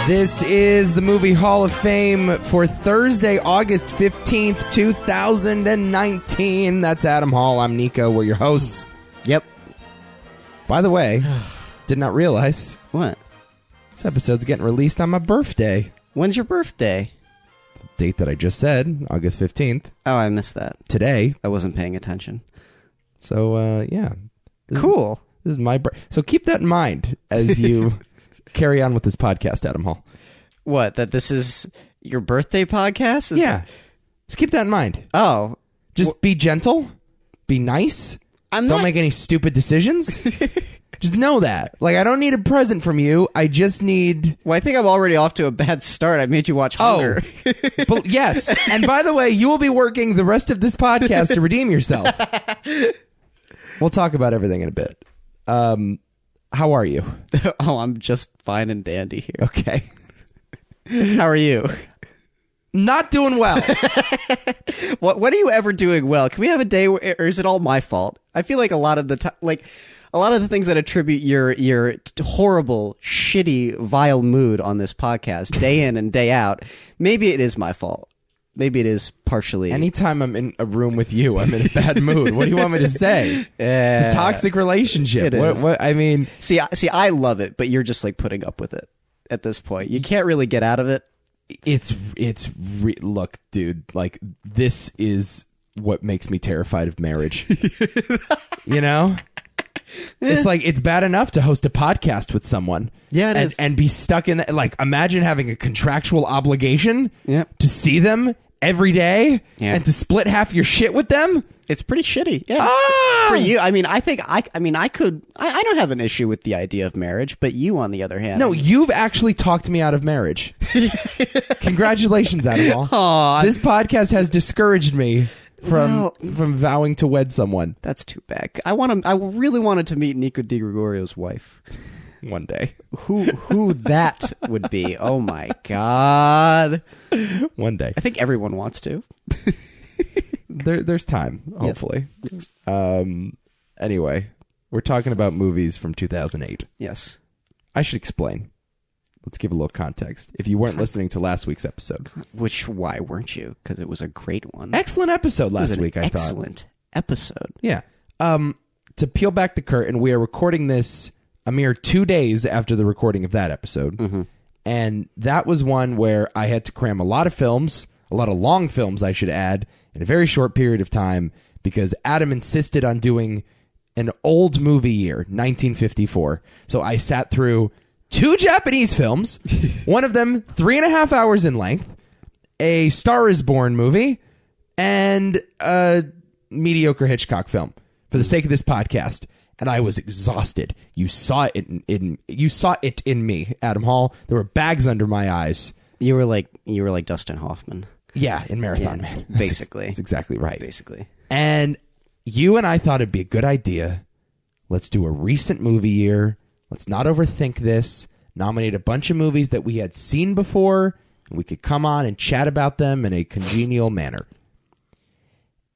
This is the Movie Hall of Fame for Thursday, August 15th, 2019. That's Adam Hall. I'm Nico. We're your hosts. Yep. By the way, did not realize What? this episode's getting released on my birthday. When's your birthday? Date that I just said, August 15th. Oh, I missed that. Today. I wasn't paying attention. So, yeah. Cool. This is my so keep that in mind as you carry on with this podcast, Adam Hall. What? That this is your birthday podcast? Yeah. Just keep that in mind. Oh. Just be gentle. Be nice. Don't make any stupid decisions. Just know that. Like, I don't need a present from you. I just need... Well, I think I'm already off to a bad start. I made you watch Hunger. Oh. But yes. And by the way, you will be working the rest of this podcast to redeem yourself. We'll talk about everything in a bit. How are you? Oh, I'm just fine and dandy here. Okay. How are you? Not doing well. What are you ever doing well? Can we have a day where, or is it all my fault? I feel like a lot of the time, a lot of the things that attribute your horrible, shitty, vile mood on this podcast, day in and day out, maybe it is my fault. Maybe it is partially. Anytime I'm in a room with you, I'm in a bad mood. What do you want me to say? It's a toxic relationship. It is. What, I mean... See, I love it, but you're just like putting up with it at this point. You can't really get out of it. Look, dude, like, this is what makes me terrified of marriage. You know? It's like, it's bad enough to host a podcast with someone. Yeah, it is. And be stuck in that. Like, imagine having a contractual obligation to see them every day and to split half your shit with them. It's pretty shitty. Yeah. For you, I mean, I think I don't have an issue with the idea of marriage, but you, on the other hand. No, you've actually talked me out of marriage. Congratulations, Adam Hall. This podcast has discouraged me from vowing to wed someone. That's too bad. I really wanted to meet Nico Di Gregorio's wife. One day. Who that would be. Oh my God. One day. I think everyone wants to. There's time, hopefully. Yes. Anyway, we're talking about movies from 2008. Yes. I should explain. Let's give a little context. If you weren't listening to last week's episode. Why weren't you? Because it was a great one. Excellent episode last week, I thought. Excellent episode. Yeah. To peel back the curtain, we are recording this a mere 2 days after the recording of that episode. Mm-hmm. And that was one where I had to cram a lot of films, a lot of long films, I should add, in a very short period of time, because Adam insisted on doing an old movie year, 1954. So I sat through 2 Japanese films, one of them 3.5 hours in length, a Star is Born movie, and a mediocre Hitchcock film for the sake of this podcast. And I was exhausted. You saw it in me, Adam Hall. There were bags under my eyes. You were like Dustin Hoffman. Yeah, in Marathon Man. Basically. That's exactly right. Basically. And you and I thought it'd be a good idea. Let's do a recent movie year. Let's not overthink this. Nominate a bunch of movies that we had seen before, and we could come on and chat about them in a congenial manner.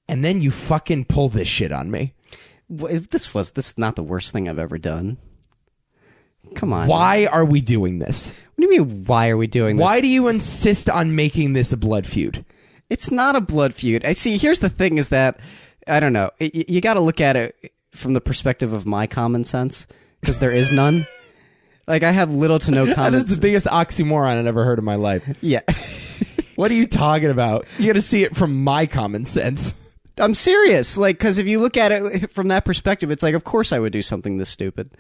And then you fucking pull this shit on me. If this is not the worst thing I've ever done. Come on. Why are we doing this? What do you mean, why are we doing this? Why do you insist on making this a blood feud? It's not a blood feud. I see, here's the thing is that, I don't know, you got to look at it from the perspective of my common sense, because there is none. Like, I have little to no common sense. That's the biggest oxymoron I've ever heard in my life. Yeah. What are you talking about? You got to see it from my common sense. I'm serious. Like, because if you look at it from that perspective, it's like, of course I would do something this stupid.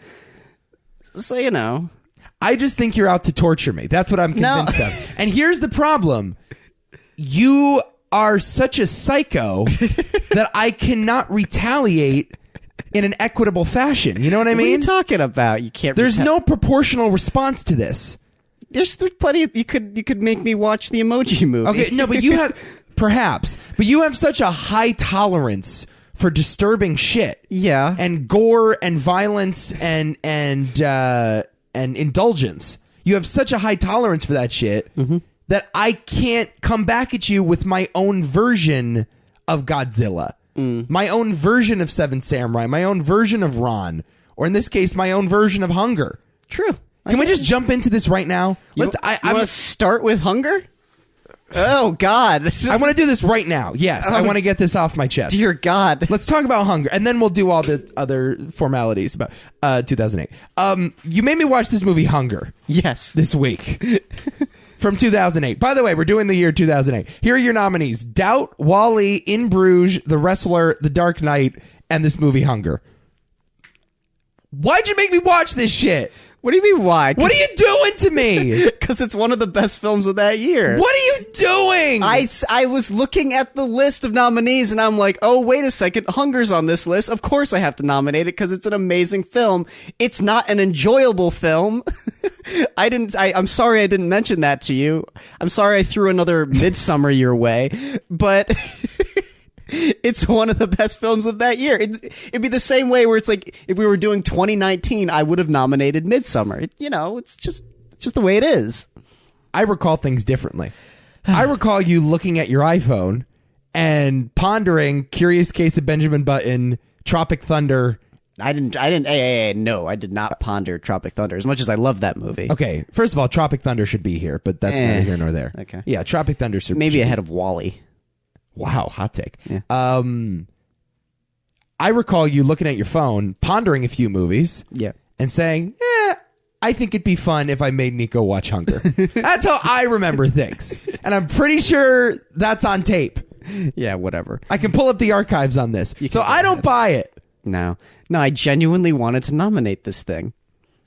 So, you know. I just think you're out to torture me. That's what I'm convinced of. And here's the problem. You are such a psycho that I cannot retaliate in an equitable fashion. You know what I mean? What are you talking about? You can't. There's no proportional response to this. There's plenty. You could make me watch the Emoji Movie. Okay, no, but you have... Perhaps. But you have such a high tolerance for disturbing shit. Yeah. And gore and violence and indulgence. You have such a high tolerance for that shit that I can't come back at you with my own version of Godzilla. My own version of Seven Samurai. My own version of Ron. Or in this case, my own version of Hunger. True. Can we just jump into this right now? You want to start with hunger? Oh, God. I want to do this right now. Yes, I want to get this off my chest. Dear God. Let's talk about hunger, and then we'll do all the other formalities about 2008. You made me watch this movie, Hunger. Yes. This week. From 2008. By the way, we're doing the year 2008. Here are your nominees. Doubt, Wall-E, In Bruges, The Wrestler, The Dark Knight, and this movie, Hunger. Why'd you make me watch this shit? What do you mean, why? What are you doing to me? Because it's one of the best films of that year. What are you doing? I was looking at the list of nominees, and I'm like, oh, wait a second. Hunger's on this list. Of course I have to nominate it because it's an amazing film. It's not an enjoyable film. I'm sorry I didn't mention that to you. I'm sorry I threw another Midsummer your way, but it's one of the best films of that year. It'd be the same way where it's like if we were doing 2019, I would have nominated Midsummer. It's just the way it is. I recall things differently. I recall you looking at your iPhone and pondering Curious Case of Benjamin Button, Tropic Thunder. I did not ponder Tropic Thunder as much as I love that movie. Okay, first of all, Tropic Thunder should be here, but that's neither here nor there. Okay. Yeah, Tropic Thunder should maybe ahead of Wall-E. Wow, hot take. Yeah. I recall you looking at your phone, pondering a few movies, and saying, I think it'd be fun if I made Nico watch Hunger. That's how I remember things. And I'm pretty sure that's on tape. Yeah, whatever. I can pull up the archives on this. So I don't buy it. No, I genuinely wanted to nominate this thing.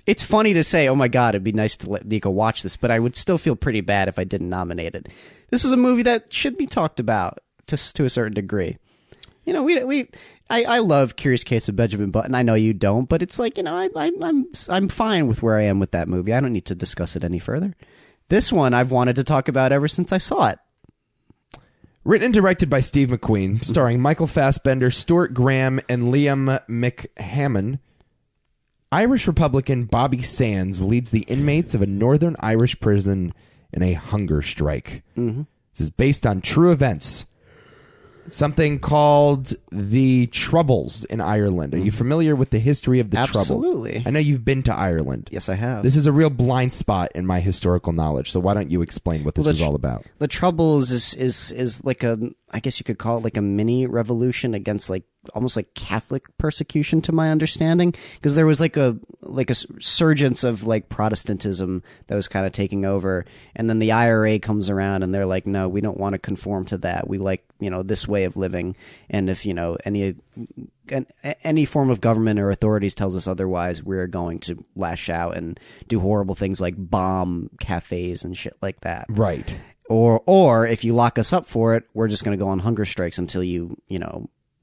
It's funny to say, oh my God, it'd be nice to let Nico watch this, but I would still feel pretty bad if I didn't nominate it. This is a movie that should be talked about to a certain degree. I love Curious Case of Benjamin Button. I know you don't, but it's like, I'm fine with where I am with that movie. I don't need to discuss it any further. This one I've wanted to talk about ever since I saw it. Written and directed by Steve McQueen, starring Michael Fassbender, Stuart Graham, and Liam McHammon, Irish Republican Bobby Sands leads the inmates of a Northern Irish prison in a hunger strike. Mm-hmm. This is based on true events. Something called the Troubles in Ireland. Are you familiar with the history of the Troubles? Absolutely. I know you've been to Ireland. Yes, I have. This is a real blind spot in my historical knowledge, so why don't you explain what this was all about? The Troubles is like I guess you could call it like a mini revolution against almost like Catholic persecution, to my understanding, because there was like a surgence of like Protestantism that was kind of taking over, and then the IRA comes around and they're like, no, we don't want to conform to that. We like this way of living, and if any form of government or authorities tells us otherwise, we're going to lash out and do horrible things like bomb cafes and shit like that. Right. Or if you lock us up for it, we're just going to go on hunger strikes until you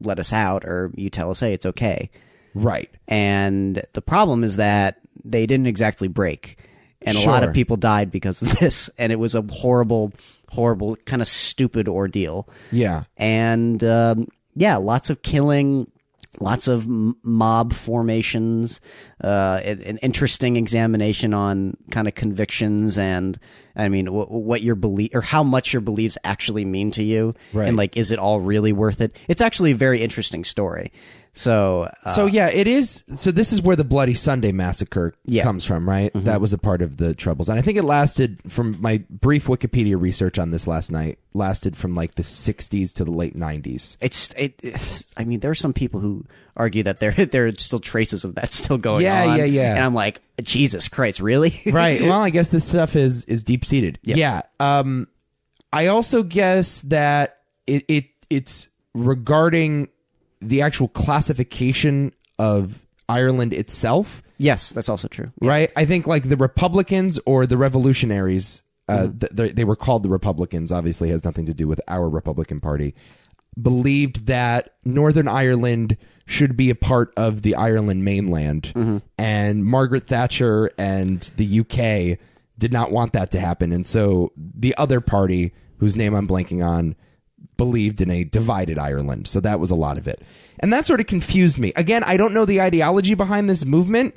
let us out, or you tell us, hey, it's okay. Right. And the problem is that they didn't exactly break. And a lot of people died because of this. And it was a horrible, horrible, kind of stupid ordeal. Yeah. And, lots of killing, lots of mob formations, an interesting examination on kind of convictions and, I mean, what your belief or how much your beliefs actually mean to you, right. And like, is it all really worth it? It's actually a very interesting story. So yeah, it is. So this is where the Bloody Sunday massacre comes from, right? Mm-hmm. That was a part of the Troubles, and I think it lasted, from my brief Wikipedia research on this last night, lasted from like the 60s to the late 90s. I mean, there are some people who argue that there are still traces of that still going on. Yeah. And I'm like, Jesus Christ, really? Right. Well, I guess this stuff is deep seated. Yep. Yeah. I also guess that it's regarding the actual classification of Ireland itself. Yes, that's also true. Yeah. Right? I think like the Republicans or the Revolutionaries, they were called the Republicans, obviously has nothing to do with our Republican Party, believed that Northern Ireland should be a part of the Ireland mainland. Mm-hmm. And Margaret Thatcher and the UK did not want that to happen. And so the other party, whose name I'm blanking on, believed in a divided Ireland. So that was a lot of it. And that sort of confused me. Again, I don't know the ideology behind this movement.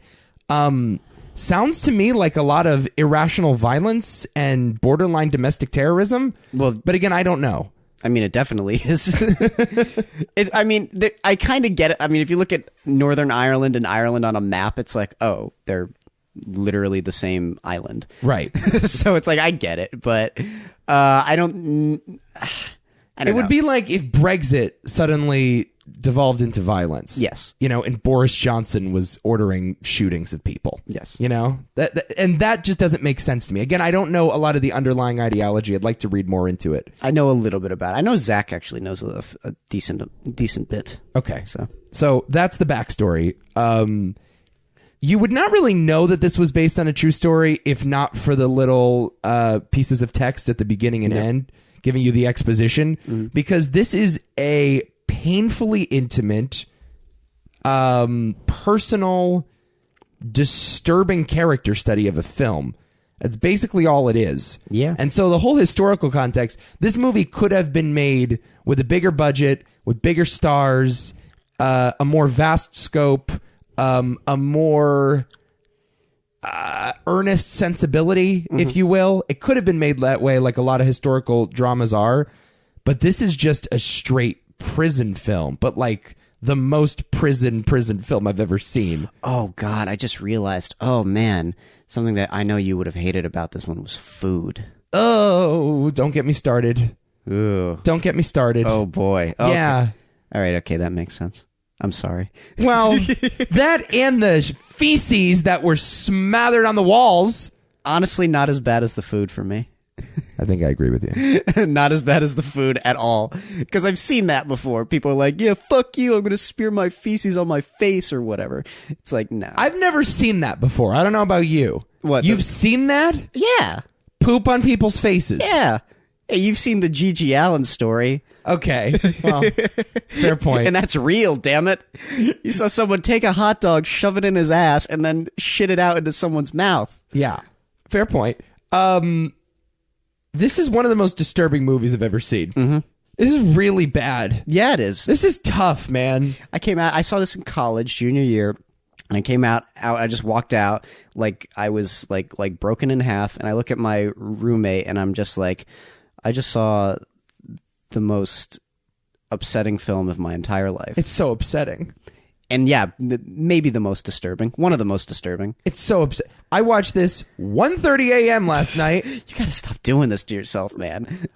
Sounds to me like a lot of irrational violence and borderline domestic terrorism. Well, but again, I don't know. I mean, it definitely is. I kind of get it. I mean, if you look at Northern Ireland and Ireland on a map, it's like, oh, they're literally the same island. Right. So it's like, I get it, but I don't It would be like if Brexit suddenly devolved into violence. Yes. And Boris Johnson was ordering shootings of people. Yes. That just doesn't make sense to me. Again, I don't know a lot of the underlying ideology. I'd like to read more into it. I know a little bit about it. I know Zach actually knows a decent bit. Okay. So that's the backstory. You would not really know that this was based on a true story if not for the little pieces of text at the beginning and end giving you the exposition, because this is a painfully intimate, personal, disturbing character study of a film. That's basically all it is. Yeah. And so the whole historical context, this movie could have been made with a bigger budget, with bigger stars, a more vast scope, a more earnest sensibility, if you will. It could have been made that way, like a lot of historical dramas are, but this is just a straight prison film, but like the most prison film I've ever seen. Oh God, I just realized, oh man, something that I know you would have hated about this one was food. Oh, don't get me started. Ooh. Don't get me started. Oh boy. Okay. Yeah. All right, okay, that makes sense. I'm sorry. Well, that and the feces that were smothered on the walls. Honestly, not as bad as the food for me. I think I agree with you. Not as bad as the food at all. Because I've seen that before. People are like, yeah, fuck you. I'm going to spear my feces on my face or whatever. It's like, no. I've never seen that before. I don't know about you. What? You've seen that? Yeah. Poop on people's faces. Yeah. Hey, you've seen the Gigi Allen story. Okay. Well, fair point. And that's real, damn it. You saw someone take a hot dog, shove it in his ass, and then shit it out into someone's mouth. Yeah. Fair point. This is one of the most disturbing movies I've ever seen. Mm-hmm. This is really bad. Yeah, it is. This is tough, man. I saw this in college, junior year, and I came out, I just walked out like I was like broken in half, and I look at my roommate, and I'm just like, I just saw the most upsetting film of my entire life. It's so upsetting. And yeah, maybe the most disturbing. One of the most disturbing. It's so upsetting. I watched this 1:30 a.m. last night. You gotta stop doing this to yourself, man.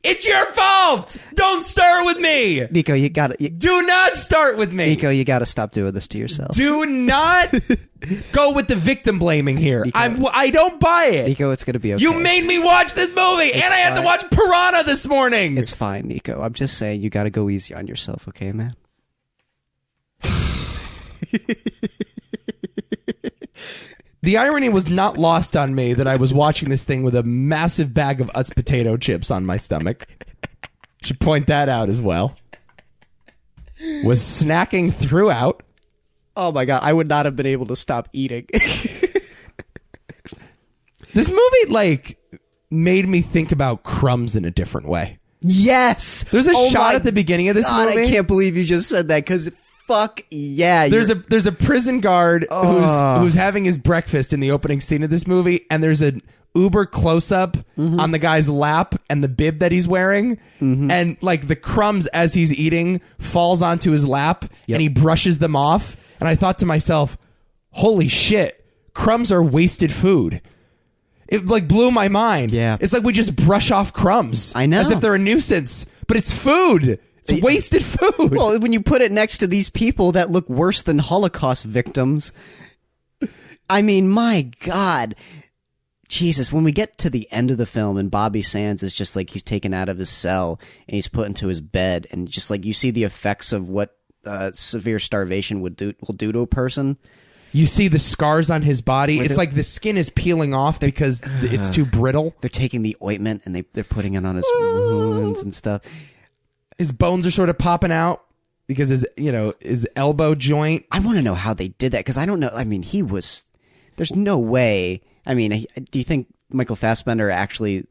It's your fault! Don't start with me! Nico, Do not start with me! Nico, you gotta stop doing this to yourself. Do not go with the victim blaming here. Nico, I don't buy it. Nico, it's gonna be okay. You made me watch this movie, and I had to watch Piranha this morning! It's fine, Nico. I'm just saying you gotta go easy on yourself, okay, man? The irony was not lost on me that I was watching this thing with a massive bag of Utz potato chips on my stomach. Should point that out as well. Was snacking throughout. Oh my God, I would not have been able to stop eating. This movie, made me think about crumbs in a different way. Yes! There's a shot at the beginning of this movie. I can't believe you just said that, because fuck yeah. There's a prison guard who's having his breakfast in the opening scene of this movie, and there's an uber close-up on the guy's lap and the bib that he's wearing, and the crumbs as he's eating falls onto his lap, and he brushes them off, and I thought to myself, holy shit, crumbs are wasted food. It blew my mind. Yeah. It's like we just brush off crumbs. I know. As if they're a nuisance, but it's food. It's wasted food. Well, when you put it next to these people that look worse than Holocaust victims, I mean, my God. Jesus, when we get to the end of the film and Bobby Sands is just he's taken out of his cell and he's put into his bed, and just you see the effects of what severe starvation will do to a person. You see the scars on his body. It's like the skin is peeling off because it's too brittle. They're taking the ointment and they're putting it on his wounds and stuff. His bones are sort of popping out because his elbow joint. I want to know how they did that, because I don't know. I mean, there's no way. I mean, do you think Michael Fassbender actually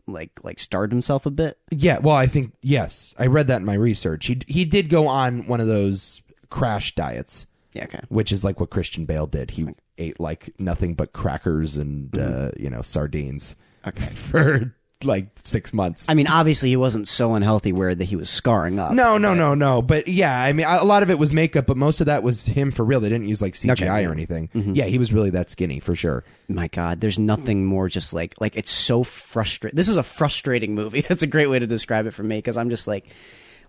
starved himself a bit? Yeah, well, I think, yes. I read that in my research. He did go on one of those crash diets. Yeah, okay. Which is what Christian Bale did. He ate nothing but crackers and sardines. Okay. For like 6 months. I mean, obviously he wasn't so unhealthy where that he was scarring up. No. But yeah, I mean, a lot of it was makeup, but most of that was him for real. They didn't use like CGI or anything. Yeah, he was really that skinny for sure. My God, there's nothing more just like it's so frustrating. This is a frustrating movie. That's a great way to describe it for me, because I'm just like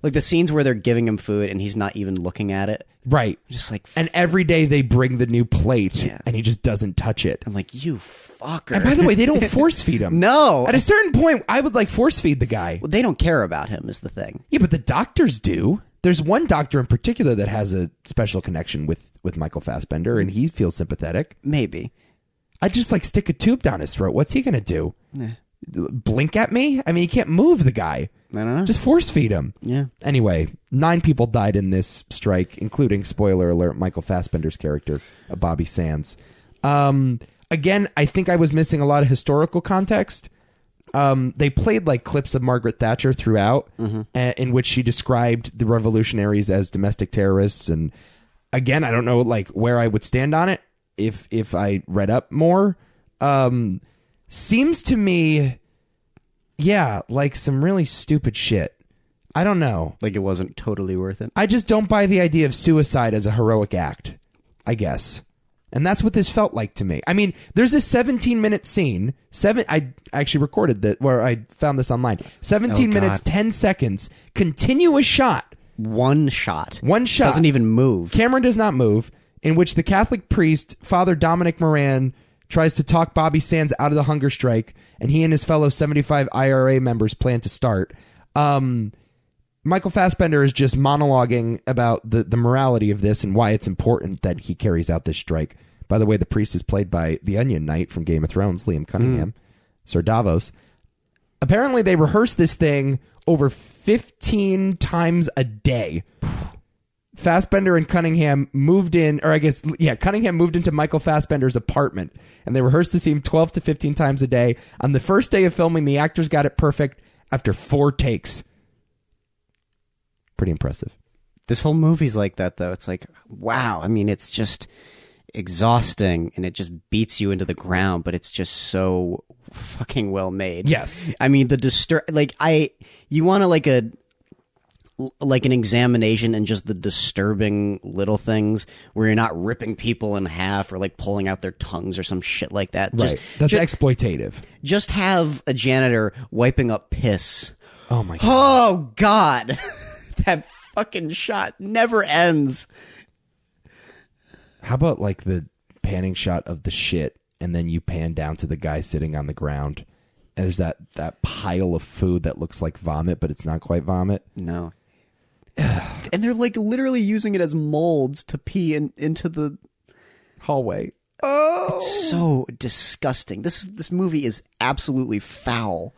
the scenes where they're giving him food and he's not even looking at it. Right. Just like, and every day they bring the new plate and he just doesn't touch it. I'm like, you fucker. And by the way, they don't force feed him. No. At a certain point, I would like force feed the guy. Well, they don't care about him is the thing. Yeah, but the doctors do. There's one doctor in particular that has a special connection with Michael Fassbender, and he feels sympathetic. Maybe. I'd just like stick a tube down his throat. What's he going to do? Blink at me? I mean, he can't move, the guy. I don't know. Just force feed him. Yeah. Anyway, 9 people died in this strike, including, spoiler alert, Michael Fassbender's character, Bobby Sands. Again, I think I was missing a lot of historical context. They played like clips of Margaret Thatcher throughout, in which she described the revolutionaries as domestic terrorists. And again, I don't know like where I would stand on it if I read up more. Seems to me, yeah, like some really stupid shit. I don't know. Like it wasn't totally worth it. I just don't buy the idea of suicide as a heroic act, I guess. And that's what this felt like to me. I mean, there's a 17-minute scene. I actually recorded that, where I found this online. 17 minutes, 10 seconds, continuous shot. One shot. Doesn't even move. Camera does not move, in which the Catholic priest, Father Dominic Moran, tries to talk Bobby Sands out of the hunger strike, and he and his fellow 75 IRA members plan to start. Michael Fassbender is just monologuing about the morality of this and why it's important that he carries out this strike. By the way, the priest is played by the Onion Knight from Game of Thrones, Liam Cunningham, Sir Davos. Apparently, they rehearsed this thing over 15 times a day. Fassbender and Cunningham moved in, or I guess, yeah, Cunningham moved into Michael Fassbender's apartment, and they rehearsed the scene 12 to 15 times a day. On the first day of filming, the actors got it perfect after 4 takes. Pretty impressive. This whole movie's like that, though. It's like, wow. I mean, it's just exhausting, and it just beats you into the ground, but it's just so fucking well made. Yes. I mean, you want to like an examination and just the disturbing little things where you're not ripping people in half or like pulling out their tongues or some shit like that. Right. That's exploitative. Just have a janitor wiping up piss. Oh my God. Oh God. That fucking shot never ends. How about like the panning shot of the shit, and then you pan down to the guy sitting on the ground, and there's that pile of food that looks like vomit, but it's not quite vomit. No. And they're like literally using it as molds to pee into the hallway. Oh, it's so disgusting. This movie is absolutely foul.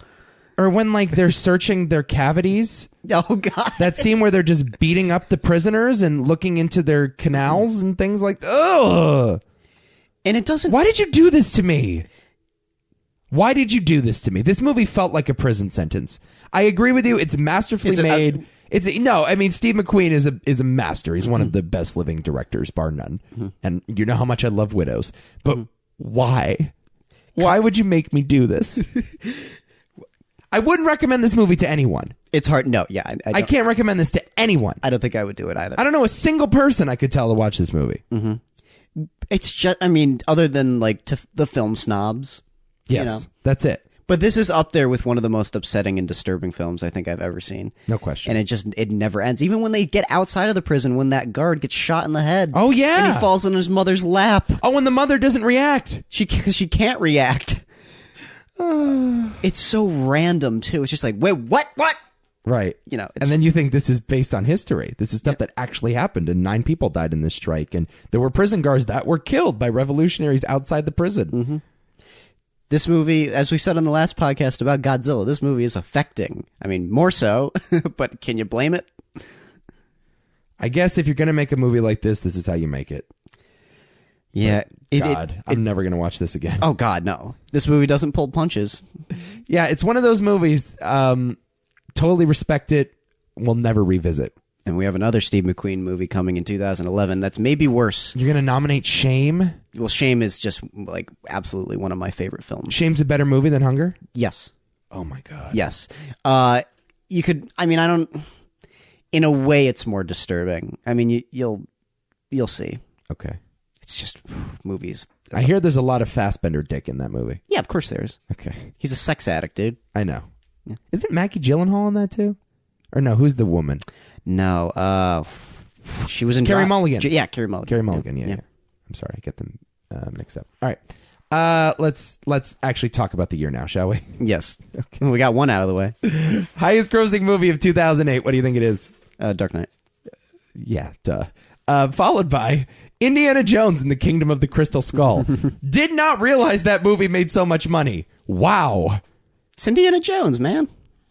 Or when like they're searching their cavities. Oh God. That scene where they're just beating up the prisoners and looking into their canals and things like that. Ugh. And it doesn't. Why did you do this to me? Why did you do this to me? This movie felt like a prison sentence. I agree with you. It's masterfully made. I mean, Steve McQueen is a master. He's one of the best living directors, bar none. And you know how much I love Widows. But why? Why would you make me do this? I wouldn't recommend this movie to anyone. It's hard. No, yeah. I can't recommend this to anyone. I don't think I would do it either. I don't know a single person I could tell to watch this movie. It's just, I mean, other than like the film snobs. Yes, you know. That's it. But this is up there with one of the most upsetting and disturbing films I think I've ever seen. No question. And it never ends. Even when they get outside of the prison, when that guard gets shot in the head. Oh, yeah. And he falls in his mother's lap. Oh, and the mother doesn't react. Because she can't react. It's so random, too. It's just like, wait, what? Right. You know, and then you think this is based on history. This is stuff that actually happened, and 9 people died in this strike, and there were prison guards that were killed by revolutionaries outside the prison. This movie, as we said on the last podcast about Godzilla, this movie is affecting. I mean, more so, but can you blame it? I guess if you're going to make a movie like this is how you make it. Yeah. I'm never going to watch this again. Oh, God, no. This movie doesn't pull punches. Yeah, it's one of those movies, totally respect it, we'll never revisit. And we have another Steve McQueen movie coming in 2011 that's maybe worse. You're going to nominate Shame? Well, Shame is just, like, absolutely one of my favorite films. Shame's a better movie than Hunger? Yes. Oh my God. Yes. You could. I mean, I don't. In a way, it's more disturbing. I mean, you'll see. Okay. It's just movies. I hear there's a lot of Fassbender dick in that movie. Yeah, of course there is. Okay. He's a sex addict, dude. I know. Yeah. Isn't Maggie Gyllenhaal in that too? Or no, who's the woman? No. She was in Carey Mulligan. Yeah, Carey Mulligan. Carey Mulligan, yeah. I'm sorry, I get them mixed up. All right. Let's actually talk about the year now, shall we? Yes. Okay. We got one out of the way. Highest grossing movie of 2008. What do you think it is? Dark Knight. Yeah, duh. Followed by Indiana Jones and the Kingdom of the Crystal Skull. Did not realize that movie made so much money. Wow. It's Indiana Jones, man.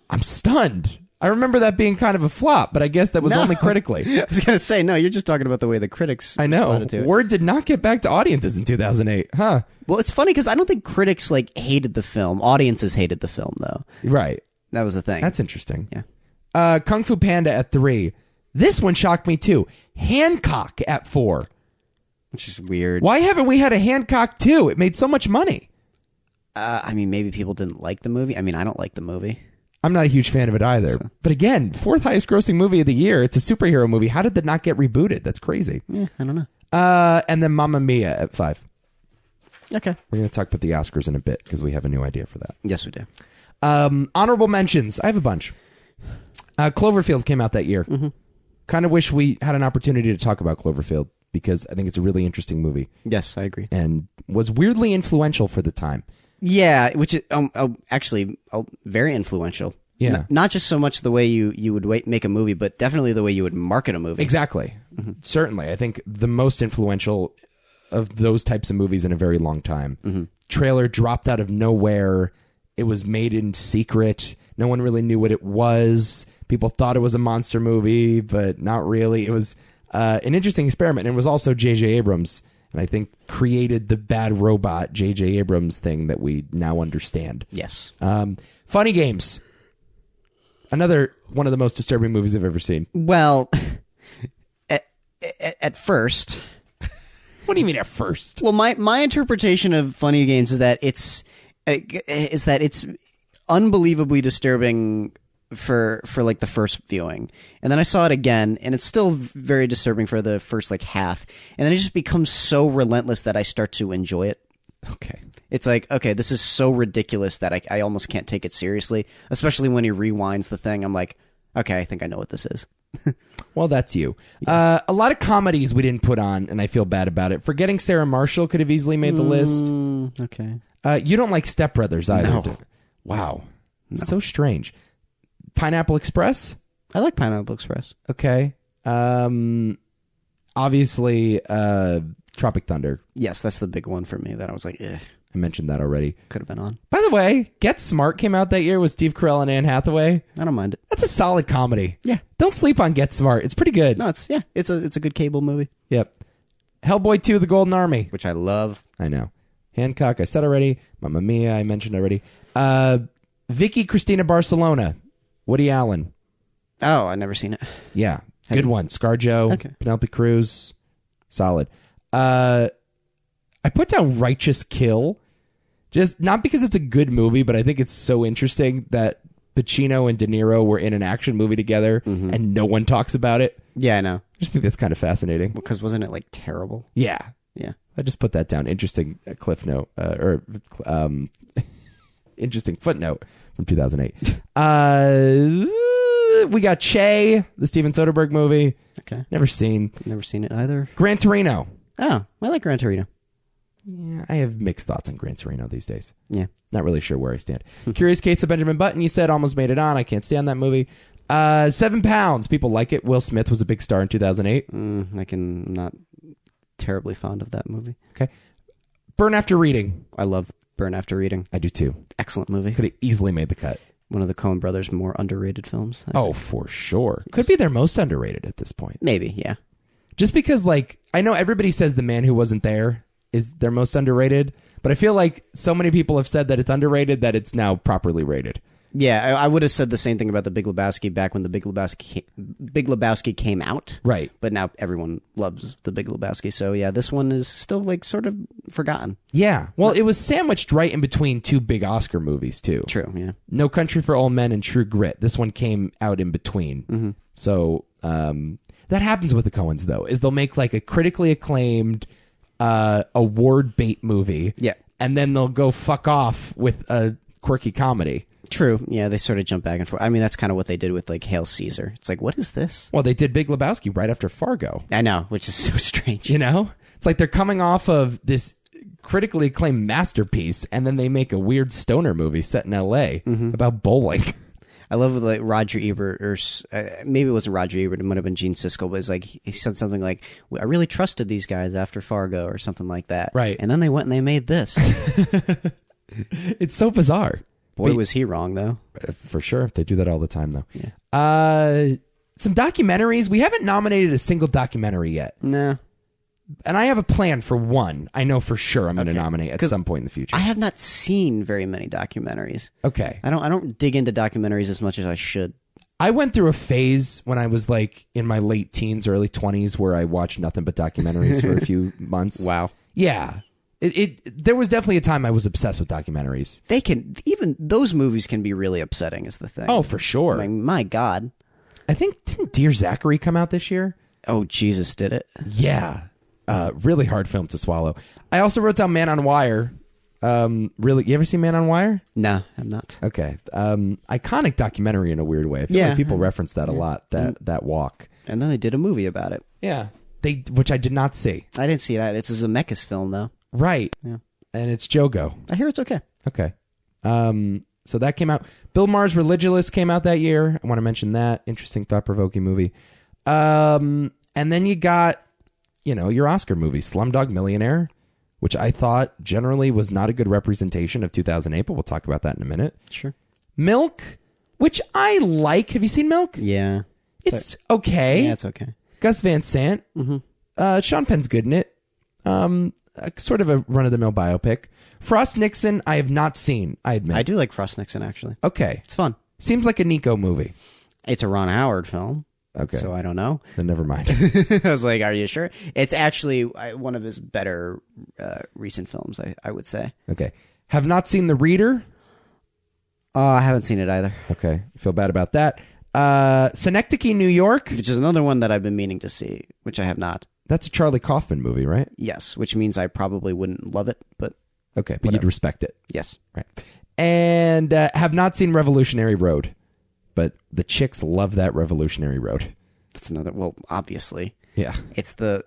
I'm stunned. I remember that being kind of a flop, but I guess that was only critically. I was going to say, no, you're just talking about the way the critics I know. responded to it. Word did not get back to audiences in 2008. Huh. Well, it's funny because I don't think critics hated the film. Audiences hated the film, though. Right. That was the thing. That's interesting. Yeah. Kung Fu Panda at 3. This one shocked me too. Hancock at 4. Which is weird. Why haven't we had a Hancock 2? It made so much money. I mean, maybe people didn't like the movie. I mean, I don't like the movie. I'm not a huge fan of it either. So. But again, 4th highest grossing movie of the year. It's a superhero movie. How did that not get rebooted? That's crazy. Yeah, I don't know. And then Mamma Mia at 5. Okay. We're going to talk about the Oscars in a bit because we have a new idea for that. Yes, we do. Honorable mentions. I have a bunch. Cloverfield came out that year. Mm-hmm. Kind of wish we had an opportunity to talk about Cloverfield because I think it's a really interesting movie. Yes, I agree. And was weirdly influential for the time. Yeah, which is actually very influential. Yeah. Not just so much the way you would make a movie, but definitely the way you would market a movie. Exactly. Mm-hmm. Certainly. I think the most influential of those types of movies in a very long time. Mm-hmm. Trailer dropped out of nowhere. It was made in secret. No one really knew what it was. People thought it was a monster movie, but not really. It was an interesting experiment. And it was also J.J. Abrams, and I think created the bad robot J.J. Abrams thing that we now understand. Yes. Funny Games. Another one of the most disturbing movies I've ever seen. Well, at first. What do you mean at first? Well, my interpretation of Funny Games is that it's unbelievably disturbing for like the first viewing, and then I saw it again, and it's still very disturbing for the first half, and then it just becomes so relentless that I start to enjoy it. Okay. It's like, okay, this is so ridiculous that I almost can't take it seriously, especially when he rewinds the thing. I'm like, okay, I think I know what this is. Well, that's you. Yeah. A lot of comedies we didn't put on, and I feel bad about it. Forgetting Sarah Marshall could have easily made the list. Okay. You don't like Step Brothers either. No. Wow. No. So strange. Pineapple Express? I like Pineapple Express. Okay. Obviously, Tropic Thunder. Yes, that's the big one for me that I was like, eh. I mentioned that already. Could have been on. By the way, Get Smart came out that year with Steve Carell and Anne Hathaway. I don't mind it. That's a solid comedy. Yeah. Don't sleep on Get Smart. It's pretty good. No, it's a good cable movie. Yep. Hellboy 2, The Golden Army. Which I love. I know. Hancock, I said already. Mamma Mia, I mentioned already. Vicky Cristina Barcelona. Woody Allen. Oh, I've never seen it. Yeah. Good one. ScarJo. Okay. Penelope Cruz. Solid. I put down Righteous Kill. Just not because it's a good movie, but I think it's so interesting that Pacino and De Niro were in an action movie together and no one talks about it. Yeah, I know. I just think that's kind of fascinating. Because wasn't it terrible? Yeah. Yeah. I just put that down. Interesting cliff note interesting footnote from 2008. We got Che, the Steven Soderbergh movie. Okay. Never seen it either. Gran Torino. Oh, I like Gran Torino. Yeah, I have mixed thoughts on Gran Torino these days. Yeah. Not really sure where I stand. Curious Case of Benjamin Button, you said almost made it on. I can't stand that movie. 7 Pounds. People like it. Will Smith was a big star in 2008. I'm not terribly fond of that movie. Okay. Burn After Reading. I love Burn After Reading. I do too. Excellent movie. Could have easily made the cut. One of the Coen brothers' more underrated films. Oh, for sure. Yes. Could be their most underrated at this point. Maybe, yeah. Just because, I know everybody says The Man Who Wasn't There is their most underrated, but I feel like so many people have said that it's underrated that it's now properly rated. Yeah, I would have said the same thing about The Big Lebowski back when The Big Lebowski came out. Right. But now everyone loves The Big Lebowski. So yeah, this one is still like sort of forgotten. Yeah. Well, it was sandwiched right in between two big Oscar movies, too. True, yeah. No Country for Old Men and True Grit. This one came out in between. Mm-hmm. So that happens with the Coens, though, is they'll make like a critically acclaimed award bait movie. Yeah. And then they'll go fuck off with a quirky comedy. True. Yeah, they sort of jump back and forth. I mean, that's kind of what they did with like Hail Caesar. It's like, what is this? Well, they did Big Lebowski right after Fargo. I know, which is so strange. You know? It's like they're coming off of this critically acclaimed masterpiece, and then they make a weird stoner movie set in L.A. About bowling. I love like Roger Ebert, or maybe it wasn't Roger Ebert, it might have been Gene Siskel, but it's like he said something like, I really trusted these guys after Fargo or something like that. Right. And then they went and they made this. It's so bizarre. Boy, was he wrong, though. For sure. They do that all the time, though. Yeah. Some documentaries. We haven't nominated a single documentary yet. Nah. And I have a plan for one. I know for sure I'm going to nominate at some point in the future. I have not seen very many documentaries. Okay. I don't dig into documentaries as much as I should. I went through a phase when I was like in my late teens, early 20s, where I watched nothing but documentaries for a few months. Wow. Yeah. There was definitely a time I was obsessed with documentaries. Even those movies can be really upsetting, is the thing. Oh, for sure. I mean, my God. I think, didn't Dear Zachary come out this year? Oh, Jesus, did it? Yeah. Really hard film to swallow. I also wrote down Man on Wire. You ever seen Man on Wire? No, I'm not. Okay. Iconic documentary in a weird way. I feel like people reference that a lot, that walk. And then they did a movie about it. Yeah. Which I did not see. I didn't see it. It's a Zemeckis film, though. Right. Yeah. And it's Jogo. I hear it's okay. Okay. So that came out. Bill Maher's Religulous came out that year. I want to mention that. Interesting, thought-provoking movie. And then you got, your Oscar movie, Slumdog Millionaire, which I thought generally was not a good representation of 2008, but we'll talk about that in a minute. Sure. Milk, which I like. Have you seen Milk? Yeah. It's okay. Yeah, it's okay. Gus Van Sant. Mm-hmm. Sean Penn's good in it. Sort of a run-of-the-mill biopic. Frost Nixon, I have not seen, I admit. I do like Frost Nixon, actually. Okay. It's fun. Seems like a Nico movie. It's a Ron Howard film. Okay. So I don't know. Then never mind. I was like, are you sure? It's actually one of his better recent films, I would say. Okay. Have not seen The Reader? I haven't seen it either. Okay. Feel bad about that. Synecdoche, New York? Which is another one that I've been meaning to see, which I have not. That's a Charlie Kaufman movie, right? Yes, which means I probably wouldn't love it, but... Okay, but you'd respect it. Yes. Right. And have not seen Revolutionary Road, but the chicks love that Revolutionary Road. That's another... Well, obviously. Yeah. It's the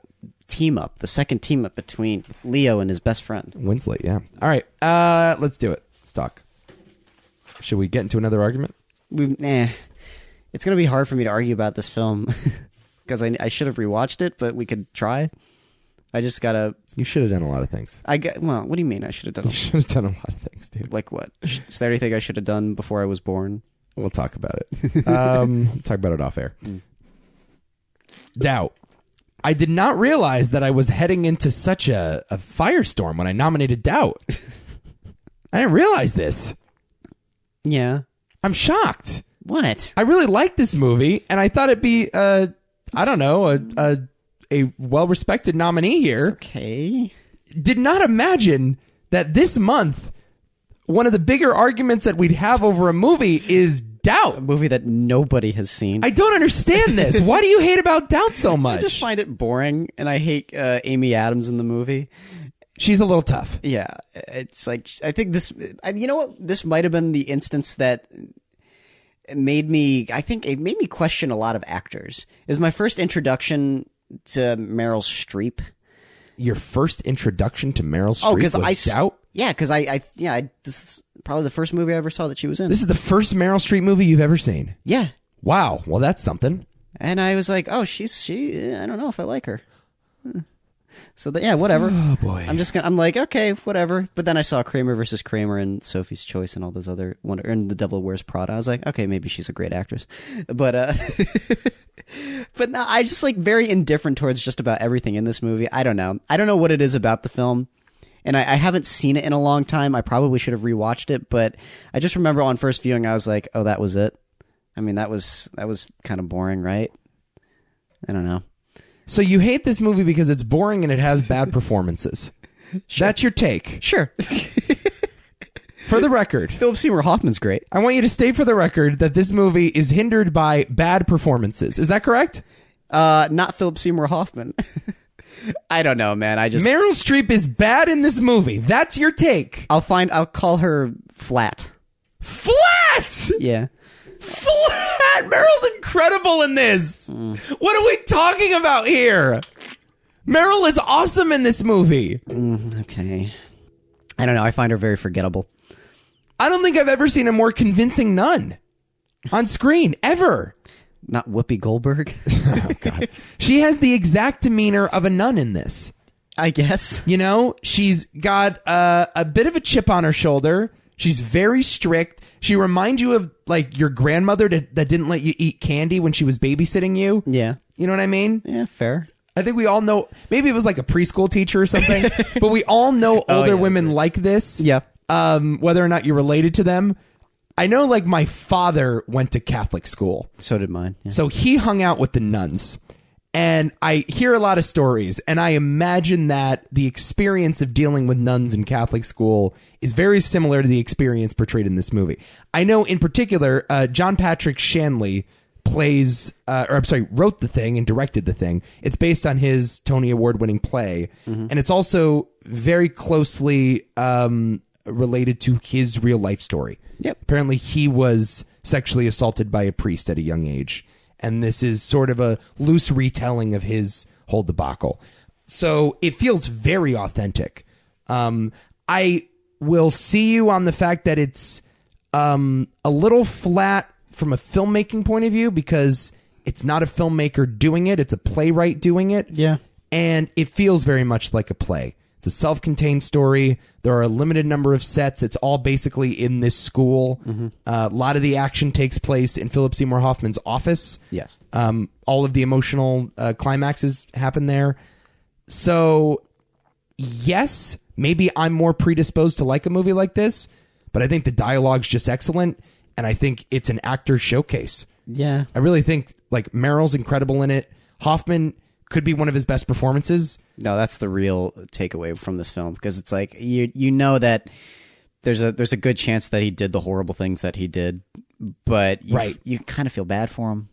team-up, the second team-up between Leo and his best friend. Winslet, yeah. All right, let's do it. Let's talk. Should we get into another argument? It's going to be hard for me to argue about this film. Because I should have rewatched it, but we could try. I just gotta... You should have done a lot of things. Well, what do you mean I should have done? You should have done a lot of things, dude. Like what? Is there anything I should have done before I was born? We'll talk about it. Talk about it off air. Doubt. I did not realize that I was heading into such a firestorm when I nominated Doubt. I didn't realize this. Yeah. I'm shocked. What? I really liked this movie, and I thought it'd be... I don't know, a well-respected nominee here. It's okay. Did not imagine that this month, one of the bigger arguments that we'd have over a movie is Doubt. A movie that nobody has seen. I don't understand this. Why do you hate about Doubt so much? I just find it boring, and I hate Amy Adams in the movie. She's a little tough. Yeah. It's like, I think this... You know what? This might have been the instance that... It made me question a lot of actors. It was my first introduction to Meryl Streep. Your first introduction to Meryl Streep was Doubt? Yeah, because this is probably the first movie I ever saw that she was in. This is the first Meryl Streep movie you've ever seen? Yeah. Wow. Well, that's something. And I was like, oh, she I don't know if I like her. So whatever. Oh boy. I'm like, okay, whatever. But then I saw Kramer versus Kramer and Sophie's Choice and all those other and The Devil Wears Prada. I was like, okay, maybe she's a great actress. But but no, I just like very indifferent towards just about everything in this movie. I don't know what it is about the film. And I haven't seen it in a long time. I probably should have rewatched it, but I just remember on first viewing, I was like, oh, that was it. I mean, that was kind of boring, right? I don't know. So you hate this movie because it's boring and it has bad performances. Sure. That's your take. Sure. For the record, Philip Seymour Hoffman's great. I want you to state for the record that this movie is hindered by bad performances. Is that correct? Not Philip Seymour Hoffman. I don't know, man. Meryl Streep is bad in this movie. That's your take. I'll call her flat. Flat! Yeah. Flat! Meryl's incredible in this. What are we talking about here? Meryl is awesome in this movie. Okay. I don't know. I find her very forgettable. I don't think I've ever seen a more convincing nun on screen, ever. Not Whoopi Goldberg. Oh, God. She has the exact demeanor of a nun in this. I guess. You know, she's got a bit of a chip on her shoulder. She's very strict. She reminds you of, like, your grandmother that didn't let you eat candy when she was babysitting you. Yeah. You know what I mean? Yeah, fair. I think we all know, maybe it was like a preschool teacher or something, but we all know older women like this. Yeah. Whether or not you're related to them. I know, like, my father went to Catholic school. So did mine. Yeah. So he hung out with the nuns. And I hear a lot of stories, and I imagine that the experience of dealing with nuns in Catholic school is very similar to the experience portrayed in this movie. I know in particular, John Patrick Shanley wrote The Thing and directed The Thing. It's based on his Tony Award-winning play, and it's also very closely related to his real-life story. Yep. Apparently, he was sexually assaulted by a priest at a young age. And this is sort of a loose retelling of his whole debacle. So it feels very authentic. I will see you on the fact that it's a little flat from a filmmaking point of view because it's not a filmmaker doing it. It's a playwright doing it. Yeah. And it feels very much like a play. It's a self-contained story. There are a limited number of sets. It's all basically in this school. A lot of the action takes place in Philip Seymour Hoffman's office. Yes. All of the emotional climaxes happen there. So, yes, maybe I'm more predisposed to like a movie like this, but I think the dialogue's just excellent, and I think it's an actor's showcase. Yeah. I really think, like, Meryl's incredible in it. Hoffman could be one of his best performances. No, that's the real takeaway from this film, because it's like you know that there's a good chance that he did the horrible things that he did, but you kind of feel bad for him.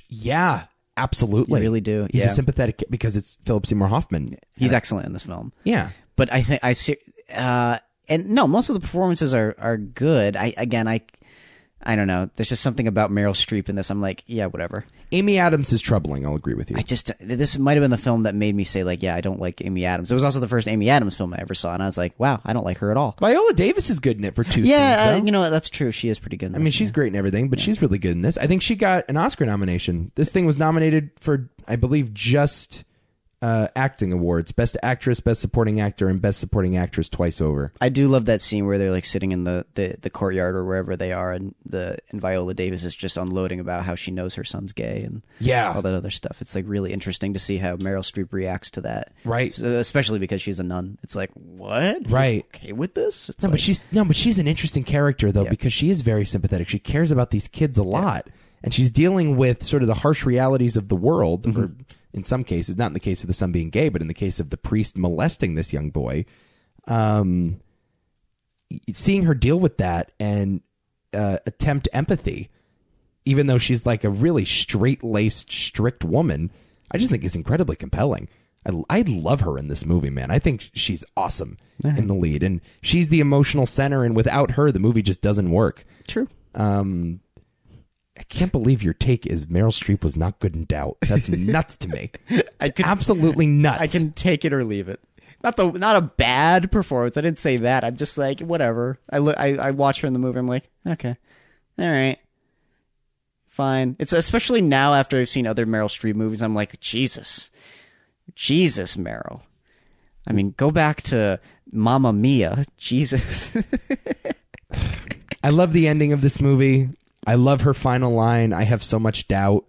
Yeah, absolutely. You really do. He's a sympathetic because it's Philip Seymour Hoffman. He's excellent in this film. Yeah, but I think and no, most of the performances are good. I don't know. There's just something about Meryl Streep in this. I'm like, yeah, whatever. Amy Adams is troubling. I'll agree with you. This might have been the film that made me say, like, yeah, I don't like Amy Adams. It was also the first Amy Adams film I ever saw, and I was like, wow, I don't like her at all. Viola Davis is good in it for two yeah, scenes, you know what? That's true. She is pretty good in this. I mean, she's great in everything, but she's really good in this. I think she got an Oscar nomination. This thing was nominated for, I believe, just acting awards: Best Actress, Best Supporting Actor, and Best Supporting Actress twice over. I do love that scene where they're like sitting in the courtyard or wherever they are, and Viola Davis is just unloading about how she knows her son's gay and all that other stuff. It's like really interesting to see how Meryl Streep reacts to that, right? Especially because she's a nun. It's like, what? Right? You okay with this? It's but she's an interesting character though, because she is very sympathetic. She cares about these kids a lot, and she's dealing with sort of the harsh realities of the world. Or in some cases, not in the case of the son being gay, but in the case of the priest molesting this young boy, seeing her deal with that and attempt empathy, even though she's like a really straight-laced, strict woman, I just think is incredibly compelling. I love her in this movie, man. I think she's awesome in the lead, and she's the emotional center, and without her, the movie just doesn't work. True. I can't believe your take is Meryl Streep was not good in Doubt. That's nuts to me. Absolutely nuts. I can take it or leave it. Not a bad performance. I didn't say that. I'm just like, whatever. I watch her in the movie. I'm like, okay, all right, fine. It's especially now after I've seen other Meryl Streep movies. I'm like, Jesus, Meryl. I mean, go back to Mamma Mia. Jesus. I love the ending of this movie. I love her final line. I have so much doubt.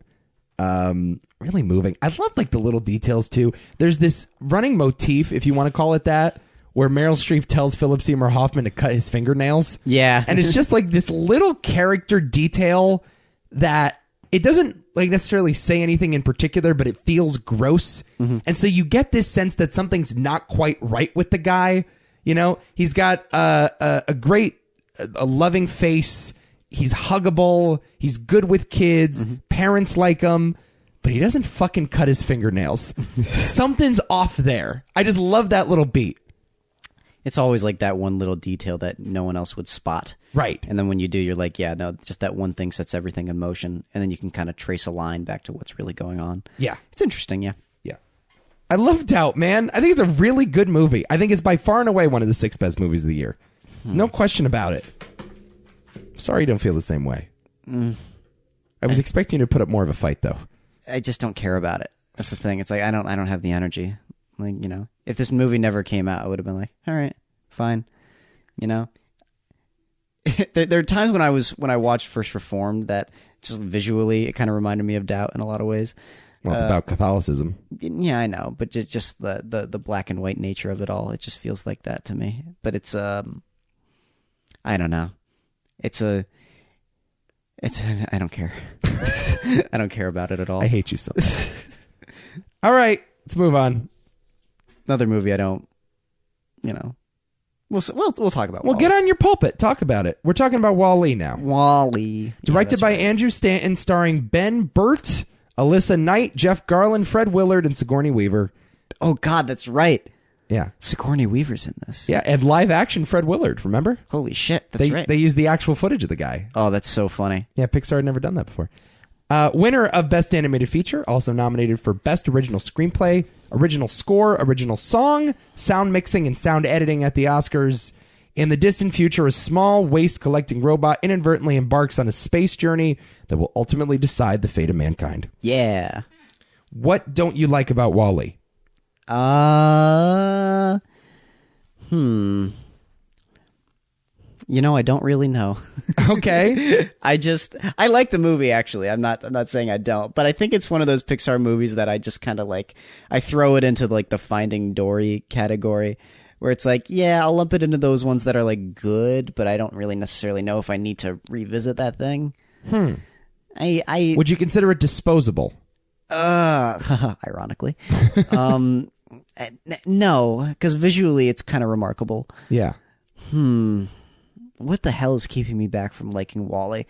Really moving. I love like the little details too. There's this running motif, if you want to call it that, where Meryl Streep tells Philip Seymour Hoffman to cut his fingernails. Yeah. And it's just like this little character detail that it doesn't like necessarily say anything in particular, but it feels gross. And so you get this sense that something's not quite right with the guy. You know, he's got a great, a loving face. He's huggable. He's good with kids. Parents like him, but he doesn't fucking cut his fingernails. Something's off there. I just love that little beat. It's always like that one little detail that no one else would spot. Right. And then when you do, you're like, yeah, no, just that one thing sets everything in motion. And then you can kind of trace a line back to what's really going on. Yeah. It's interesting, yeah. Yeah. I love Doubt, man. I think it's a really good movie. I think it's by far and away one of the 6 best movies of the year. There's no question about it. Sorry you don't feel the same way. I was expecting you to put up more of a fight, though. I just don't care about it. That's the thing. It's like I don't have the energy. Like, you know, if this movie never came out, I would have been like, all right, fine. You know, there are times when I watched First Reformed that just visually it kind of reminded me of Doubt in a lot of ways. Well, it's about Catholicism. Yeah, I know, but just the black and white nature of it all, it just feels like that to me. But it's I don't know. I don't care. I don't care about it at all. I hate you so much. All right, let's move on. Another movie I don't, you know, we'll talk about. Well, Wall-E. get on your pulpit. Talk about it. We're talking about Wall-E now. Wall-E. Directed by Andrew Stanton, starring Ben Burt, Alyssa Knight, Jeff Garlin, Fred Willard, and Sigourney Weaver. Oh, God, that's right. Yeah. Sigourney Weaver's in this. Yeah, and live action Fred Willard, remember? Holy shit, that's right. They used the actual footage of the guy. Oh, that's so funny. Yeah, Pixar had never done that before. Winner of Best Animated Feature, also nominated for Best Original Screenplay, Original Score, Original Song, Sound Mixing, and Sound Editing at the Oscars. In the distant future, a small waste-collecting robot inadvertently embarks on a space journey that will ultimately decide the fate of mankind. Yeah. What don't you like about Wall-E? You know, I don't really know. Okay. I like the movie, actually. I'm not saying I don't, but I think it's one of those Pixar movies that I just kind of like, I throw it into like the Finding Dory category, where it's like, yeah, I'll lump it into those ones that are like good, but I don't really necessarily know if I need to revisit that thing. Would you consider it disposable? Ironically. No, because visually it's kind of remarkable. Yeah. What the hell is keeping me back from liking Wall-E?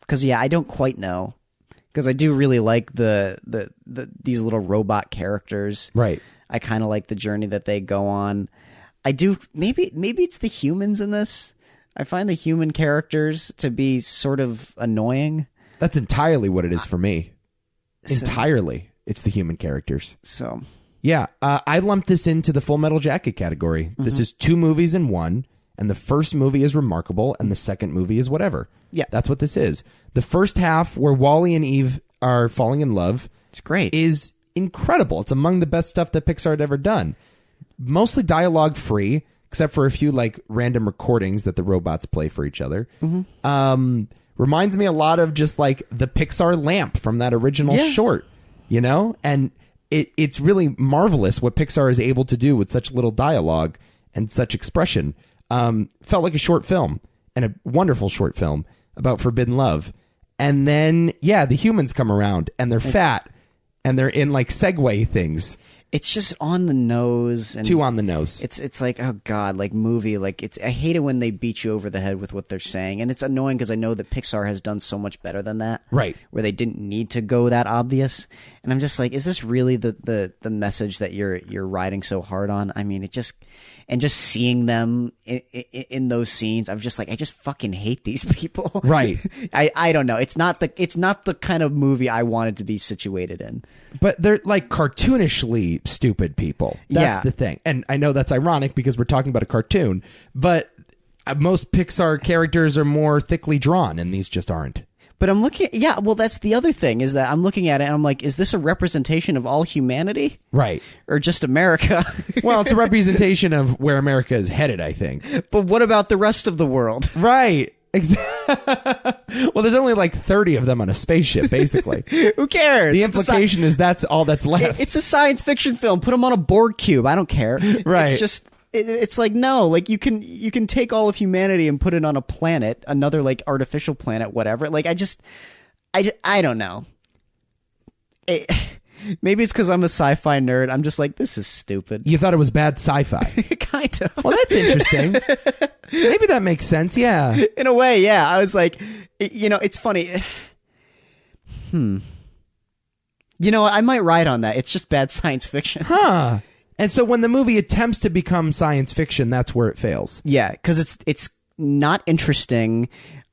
Because yeah, I don't quite know. Because I do really like these little robot characters. Right. I kind of like the journey that they go on. I do. Maybe it's the humans in this. I find the human characters to be sort of annoying. That's entirely what it is for me. Entirely. It's the human characters. So. Yeah. I lumped this into the Full Metal Jacket category. This is 2 movies in one. And the first movie is remarkable, and the second movie is whatever. Yeah. That's what this is. The first half, where Wall-E and Eve are falling in love, It's great. is incredible. It's among the best stuff that Pixar had ever done. Mostly dialogue free, except for a few like random recordings that the robots play for each other. Reminds me a lot of just like the Pixar lamp from that original short, you know? And it's really marvelous what Pixar is able to do with such little dialogue and such expression. Felt like a short film, and a wonderful short film about forbidden love. And then, yeah, the humans come around, and they're fat, and they're in like Segway things. It's just on the nose. And Too on the nose. It's like, oh God, like movie. Like I hate it when they beat you over the head with what they're saying. And it's annoying because I know that Pixar has done so much better than that. Right. Where they didn't need to go that obvious. And I'm just like, is this really the message that you're riding so hard on? I mean, just seeing them in those scenes, I'm just like, I just fucking hate these people. Right. I don't know. It's not the kind of movie I wanted to be situated in. But they're like cartoonishly stupid people. That's the thing. And I know that's ironic because we're talking about a cartoon, but most Pixar characters are more thickly drawn, and these just aren't. But I'm looking, yeah, well, that's the other thing, is that I'm looking at it and I'm like, is this a representation of all humanity? Right. Or just America? Well, it's a representation of where America is headed, I think. But what about the rest of the world? Right. Well, there's only like 30 of them on a spaceship, basically. Who cares? The implication is that's all that's left. It's a science fiction film. Put them on a Borg cube. I don't care. Right. It's just... it's like, no, like you can take all of humanity and put it on a planet, another like artificial planet, whatever. Like I don't know. Maybe it's because I'm a sci-fi nerd. I'm just like, this is stupid. You thought it was bad sci-fi. Kind of. Well, that's interesting. Maybe that makes sense. Yeah. In a way, yeah. I was like, it's funny. I might ride on that. It's just bad science fiction. Huh. And so when the movie attempts to become science fiction, that's where it fails. Yeah, because it's not interesting.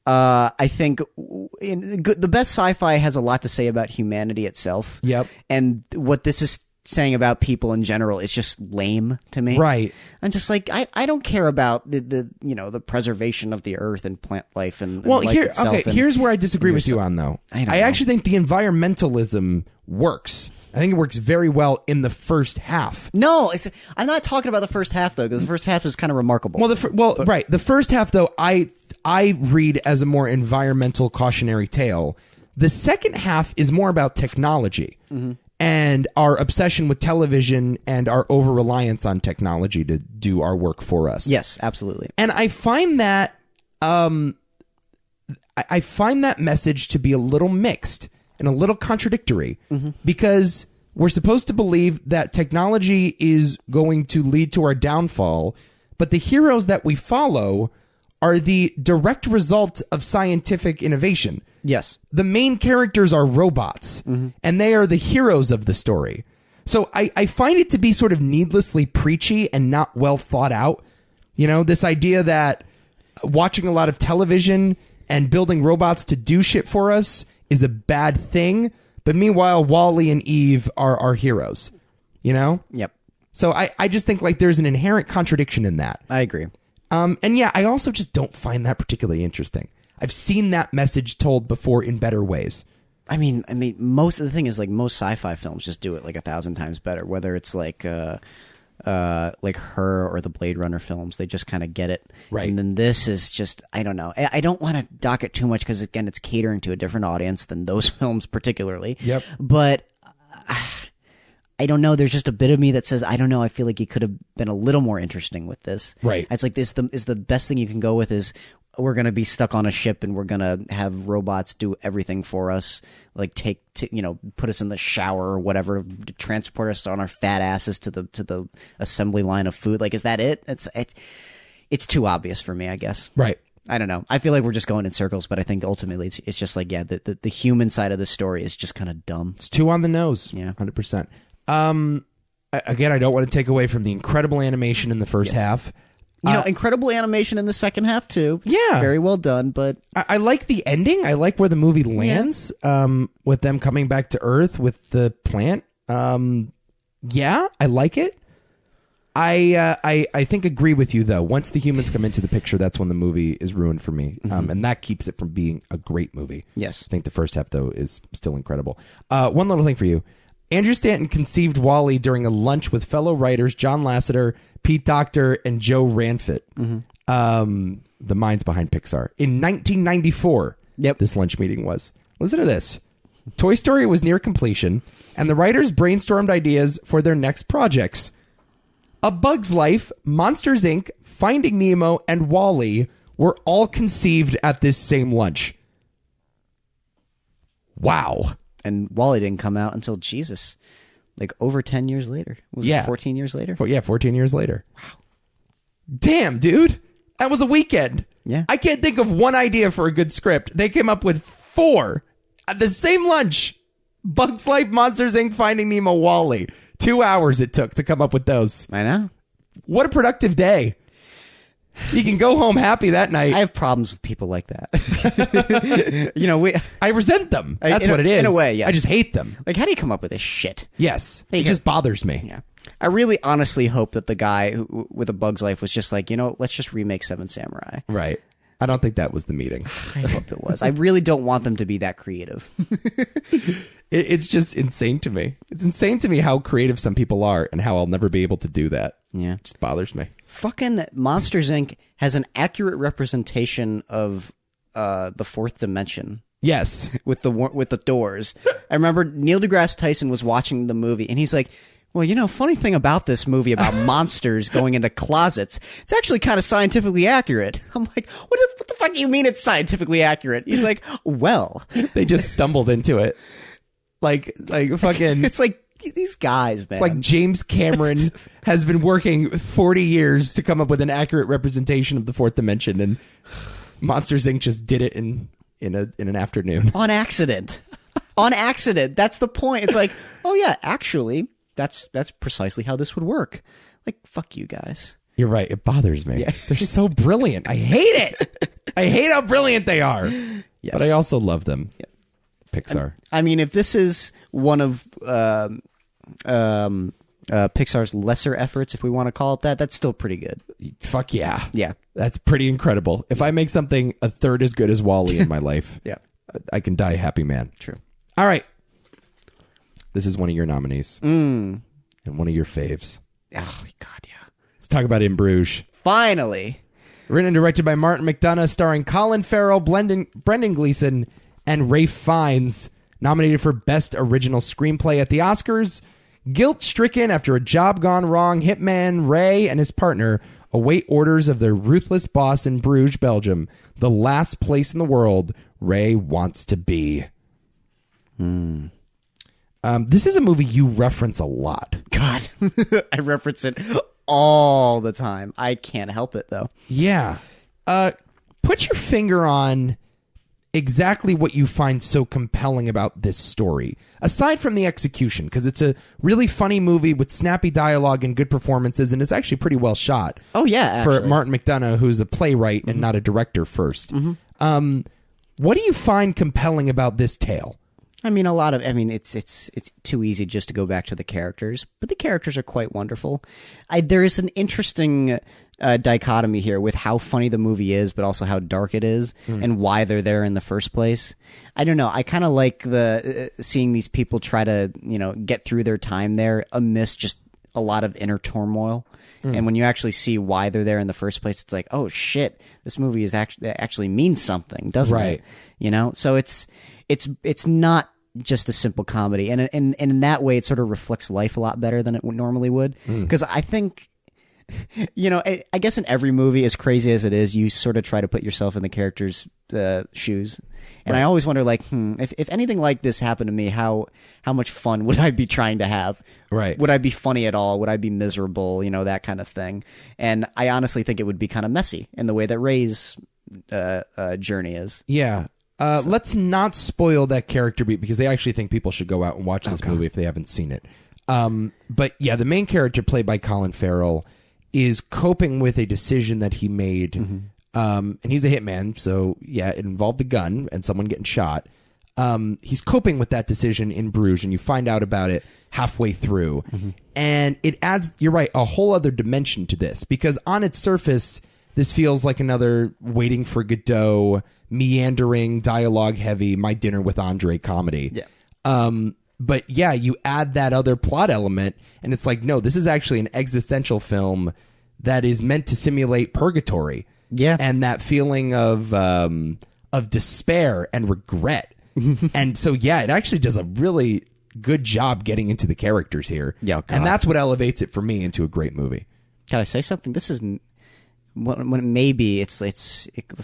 I think the best sci-fi has a lot to say about humanity itself. Yep. And what this is saying about people in general is just lame to me. Right. I'm just like, I don't care about the preservation of the earth and plant life and well, life itself. Here's where I disagree with you on, though. I actually think the environmentalism works. I think it works very well in the first half. No, I'm not talking about the first half, though, because the first half is kind of remarkable. Right. The first half, though, I read as a more environmental cautionary tale. The second half is more about technology and our obsession with television and our over-reliance on technology to do our work for us. Yes, absolutely. And I find that I find that message to be a little mixed and a little contradictory because we're supposed to believe that technology is going to lead to our downfall, but the heroes that we follow are the direct result of scientific innovation. Yes. The main characters are robots, and they are the heroes of the story. So I find it to be sort of needlessly preachy and not well thought out. This idea that watching a lot of television and building robots to do shit for us is a bad thing, but meanwhile, Wall-E and Eve are our heroes. Yep. So I just think like there's an inherent contradiction in that. I agree. And yeah, I also just don't find that particularly interesting. I've seen that message told before in better ways. I mean, most of the thing is like most sci-fi films just do it like 1,000 times better. Whether it's like Her or the Blade Runner films, they just kind of get it. Right. And then this is just, I don't know. I don't want to dock it too much because again, it's catering to a different audience than those films particularly. Yep. But I don't know. There's just a bit of me that says, I don't know. I feel like you could have been a little more interesting with this. Right. It's like this is the best thing you can go with is we're going to be stuck on a ship and we're going to have robots do everything for us. Like put us in the shower or whatever, transport us on our fat asses to the assembly line of food. Like, is that it? It's too obvious for me, I guess. Right. I don't know. I feel like we're just going in circles, but I think ultimately it's just like, yeah, the human side of the story is just kind of dumb. It's too on the nose. Yeah. 100%. Again, I don't want to take away from the incredible animation in the first half. Incredible animation in the second half too. Yeah. Very well done, but I like the ending. I like where the movie lands, with them coming back to Earth with the plant. Yeah, I like it. I think agree with you though. Once the humans come into the picture, that's when the movie is ruined for me. And that keeps it from being a great movie. Yes. I think the first half though is still incredible. One little thing for you. Andrew Stanton conceived Wall-E during a lunch with fellow writers John Lasseter, Pete Docter, and Joe Ranfit, the minds behind Pixar. In 1994, this lunch meeting was. Listen to this. Toy Story was near completion, and the writers brainstormed ideas for their next projects. A Bug's Life, Monsters, Inc., Finding Nemo, and Wall-E were all conceived at this same lunch. Wow. And Wall-E didn't come out until Jesus, like over 10 years later. Was it 14 years later? 14 years later. Wow. Damn, dude. That was a weekend. Yeah. I can't think of one idea for a good script. They came up with 4 at the same lunch. Bugs Life, Monsters, Inc., Finding Nemo, Wall-E. 2 hours it took to come up with those. I know. What a productive day. You can go home happy that night. I have problems with people like that. I resent them. That's what it is. In a way, yes. I just hate them. Like, how do you come up with this shit? Yes. It just bothers me. Yeah. I really honestly hope that the guy with A Bug's Life was just like, let's just remake Seven Samurai. Right. I don't think that was the meeting. I hope it was. I really don't want them to be that creative. It's just insane to me. It's insane to me how creative some people are and how I'll never be able to do that. Yeah. It just bothers me. Fucking Monsters, Inc. has an accurate representation of the fourth dimension. Yes. With the doors. I remember Neil deGrasse Tyson was watching the movie and he's like, Well, funny thing about this movie about monsters going into closets, it's actually kind of scientifically accurate. I'm like, what the fuck do you mean it's scientifically accurate? He's like, well. They just stumbled into it. Like fucking... It's like, these guys, man. It's like James Cameron has been working 40 years to come up with an accurate representation of the fourth dimension, and Monsters, Inc. just did it in an afternoon. On accident. On accident. That's the point. It's like, oh yeah, actually... That's precisely how this would work. Like, fuck you guys. You're right. It bothers me. Yeah. They're so brilliant. I hate it. I hate how brilliant they are. Yes. But I also love them. Yeah. Pixar. I mean, if this is one of Pixar's lesser efforts, if we want to call it that, that's still pretty good. Fuck yeah. Yeah. That's pretty incredible. If I make something a third as good as WALL-E in my life, yeah, I can die a happy man. True. All right. This is one of your nominees. And one of your faves. Oh, God, yeah. Let's talk about In Bruges. Finally. Written and directed by Martin McDonagh, starring Colin Farrell, Brendan Gleeson, and Ralph Fiennes. Nominated for Best Original Screenplay at the Oscars. Guilt-stricken after a job gone wrong, hitman Ray and his partner await orders of their ruthless boss in Bruges, Belgium, the last place in the world Ray wants to be. This is a movie you reference a lot. God, I reference it all the time. I can't help it, though. Yeah. Put your finger on exactly what you find so compelling about this story, aside from the execution, because it's a really funny movie with snappy dialogue and good performances, and it's actually pretty well shot. Oh, yeah, actually. For Martin McDonagh, who's a playwright and not a director first. What do you find compelling about this tale? I mean, it's too easy just to go back to the characters, but the characters are quite wonderful. There is an interesting dichotomy here with how funny the movie is, but also how dark it is, and why they're there in the first place. I don't know. I kind of like seeing these people try to, get through their time there amidst just a lot of inner turmoil. And when you actually see why they're there in the first place, it's like, oh shit, this movie is actually means something, doesn't it? So it's not just a simple comedy, and in that way, it sort of reflects life a lot better than it normally would. Because I think, I guess in every movie, as crazy as it is, you sort of try to put yourself in the character's shoes. And I always wonder, like, if anything like this happened to me, how much fun would I be trying to have? Right. Would I be funny at all? Would I be miserable? That kind of thing. And I honestly think it would be kind of messy in the way that Ray's journey is. Yeah. Let's not spoil that character beat, because I actually think people should go out and watch this movie if they haven't seen it. But yeah, the main character, played by Colin Farrell, is coping with a decision that he made. And he's a hitman, so yeah, it involved a gun and someone getting shot. He's coping with that decision in Bruges, and you find out about it halfway through. And it adds, you're right, a whole other dimension to this, because on its surface, this feels like another Waiting for Godot, meandering, dialogue-heavy, My Dinner with Andre comedy. Yeah. But yeah, you add that other plot element, and it's like, no, this is actually an existential film that is meant to simulate purgatory. Yeah. And that feeling of despair and regret. And so, yeah, it actually does a really good job getting into the characters here. Yeah, God. And that's what elevates it for me into a great movie. Can I say something? This is... maybe it's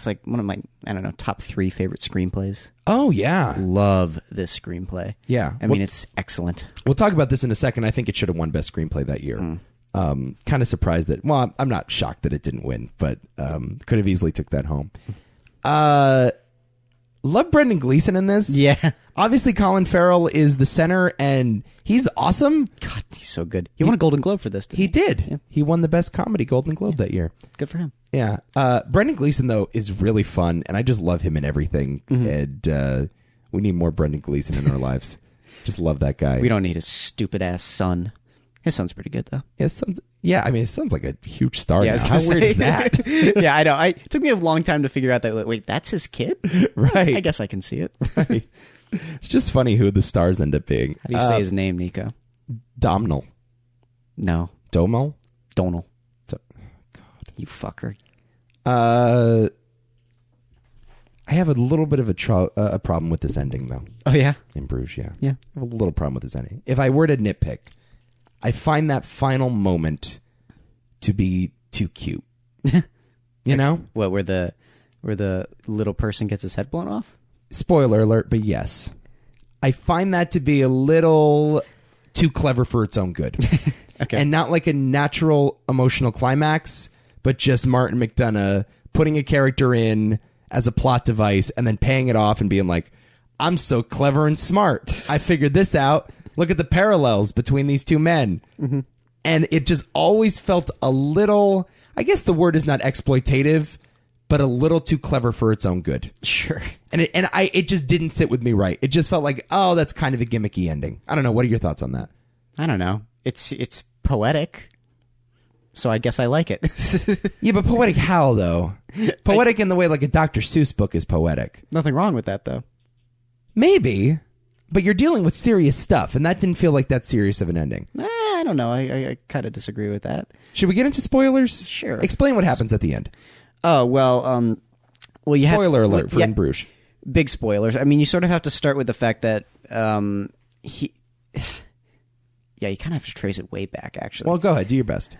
like one of my, I don't know, top 3 favorite screenplays. Oh yeah, love this screenplay. Yeah, I mean, it's excellent. We'll talk about this in a second. I think it should have won best screenplay that year. Kind of surprised that. Well, I'm not shocked that it didn't win, but could have easily took that home. Love Brendan Gleeson in this. Yeah. Obviously, Colin Farrell is the center, and he's awesome. God, he's so good. He won a Golden Globe for this, didn't he? He did. Yeah. He won the Best Comedy Golden Globe that year. Good for him. Yeah. Brendan Gleeson, though, is really fun, and I just love him in everything. And we need more Brendan Gleeson in our lives. Just love that guy. We don't need his stupid-ass son. His son's pretty good, though. His son's like a huge star now. I was How weird is that? Yeah, I know. It took me a long time to figure out that, wait, that's his kid? Right. I guess I can see it. Right. It's just funny who the stars end up being. How do you say his name, Nico? Domhnall. No. Domhnall? Donal. God. You fucker. I have a little bit of a problem with this ending, though. Oh, yeah? In Bruges, yeah. Yeah. I have a little problem with this ending. If I were to nitpick, I find that final moment to be too cute. You know? What, where the little person gets his head blown off? Spoiler alert, but yes. I find that to be a little too clever for its own good. Okay. And not like a natural emotional climax, but just Martin McDonagh putting a character in as a plot device and then paying it off and being like, I'm so clever and smart. I figured this out. Look at the parallels between these two men. Mm-hmm. And it just always felt a little, I guess the word is not exploitative, but a little too clever for its own good. Sure. And it just didn't sit with me right. It just felt like, oh, that's kind of a gimmicky ending. I don't know. What are your thoughts on that? I don't know. It's poetic, so I guess I like it. Yeah, but poetic how, though? Poetic in the way like a Dr. Seuss book is poetic. Nothing wrong with that, though. Maybe, but you're dealing with serious stuff, and that didn't feel like that serious of an ending. I don't know. I kind of disagree with that. Should we get into spoilers? Sure. Explain what happens at the end. Oh, well, you have Spoiler alert for In Bruges. Big spoilers. I mean, you sort of have to start with the fact that you kind of have to trace it way back, actually. Well, go ahead. Do your best.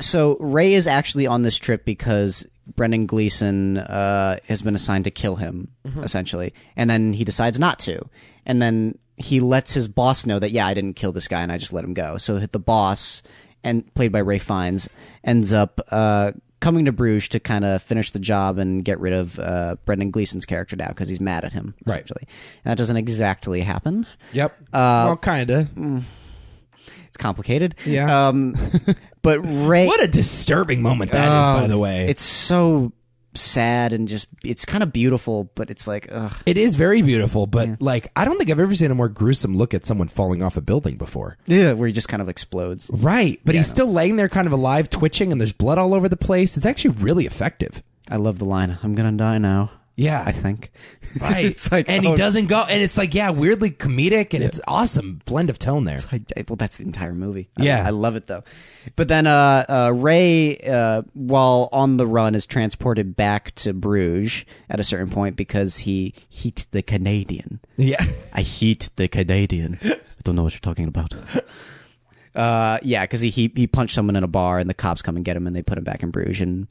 So Ray is actually on this trip because Brendan Gleeson has been assigned to kill him, essentially. And then he decides not to. And then he lets his boss know that, yeah, I didn't kill this guy and I just let him go. So the boss, and played by Ray Fiennes, ends up coming to Bruges to kind of finish the job and get rid of Brendan Gleeson's character now because he's mad at him, essentially. Right. And that doesn't exactly happen. Yep. Well, kind of. It's complicated. Yeah. But Ray... What a disturbing moment that is, by the way. It's so sad and just... It's kind of beautiful, but it's like... Ugh. It is very beautiful, but like I don't think I've ever seen a more gruesome look at someone falling off a building before. Yeah, where he just kind of explodes. Right, but he's still laying there kind of alive, twitching, and there's blood all over the place. It's actually really effective. I love the line, I'm gonna die now. Yeah. I think. Right. It's like, and he doesn't go, and it's like, weirdly comedic, and it's awesome blend of tone there. Well, that's the entire movie. I love it, though. But then Ray, while on the run, is transported back to Bruges at a certain point because he hit the Canadian. Yeah. I hit the Canadian. I don't know what you're talking about. Because he punched someone in a bar, and the cops come and get him, and they put him back in Bruges, and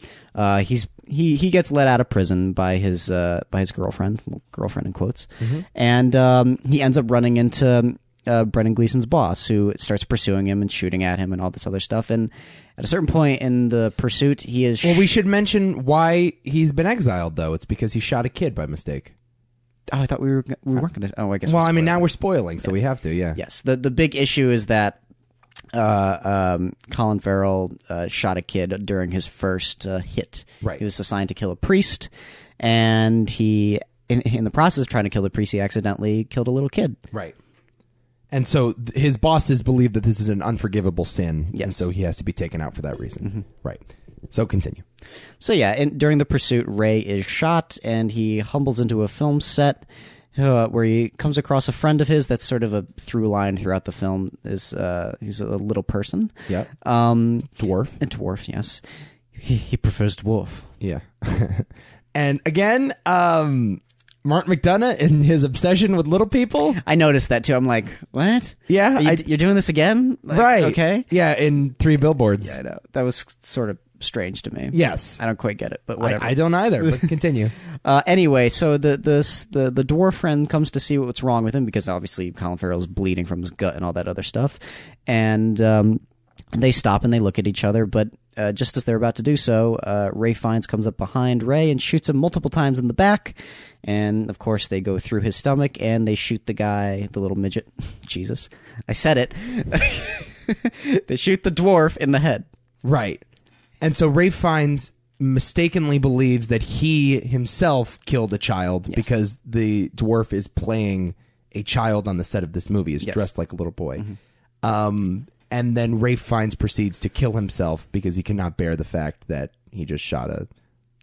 he gets let out of prison by his girlfriend in quotes, and he ends up running into Brendan Gleeson's boss, who starts pursuing him and shooting at him and all this other stuff. And at a certain point in the pursuit, he is. Well, we should mention why he's been exiled, though. It's because he shot a kid by mistake. Oh, I thought we weren't going to. Oh, I guess. Well, I mean, now we're spoiling, so we have to. Yeah. Yes. The big issue is that Colin Farrell shot a kid during his first hit. Right. He was assigned to kill a priest, and he, in the process of trying to kill the priest, he accidentally killed a little kid. Right. And so his bosses believe that this is an unforgivable sin, yes. And so he has to be taken out for that reason. Right. So continue. So during the pursuit, Ray is shot, and he humbles into a film set where he comes across a friend of his. That's sort of a through line throughout the film. He's a little person. Yeah. Dwarf. A dwarf, yes. He prefers dwarf. Yeah. And again, Martin McDonagh in his obsession with little people. I noticed that too. I'm like, what? Yeah. You're doing this again? Like, right. Okay. Yeah, in 3 Billboards. Yeah, I know. That was sort of strange to me. Yes. I don't quite get it, but whatever. I don't either, but continue. Anyway, so the dwarf friend comes to see what's wrong with him because obviously Colin Farrell's bleeding from his gut and all that other stuff. And they stop and they look at each other, but just as they're about to do so, Ray Fiennes comes up behind Ray and shoots him multiple times in the back. And, of course, they go through his stomach and they shoot the guy, the little midget. Jesus. I said it. They shoot the dwarf in the head. Right. And so Ray Fiennes mistakenly believes that he himself killed a child because the dwarf is playing a child on the set of this movie, is dressed like a little boy. And then Ray Fiennes proceeds to kill himself because he cannot bear the fact that he just shot a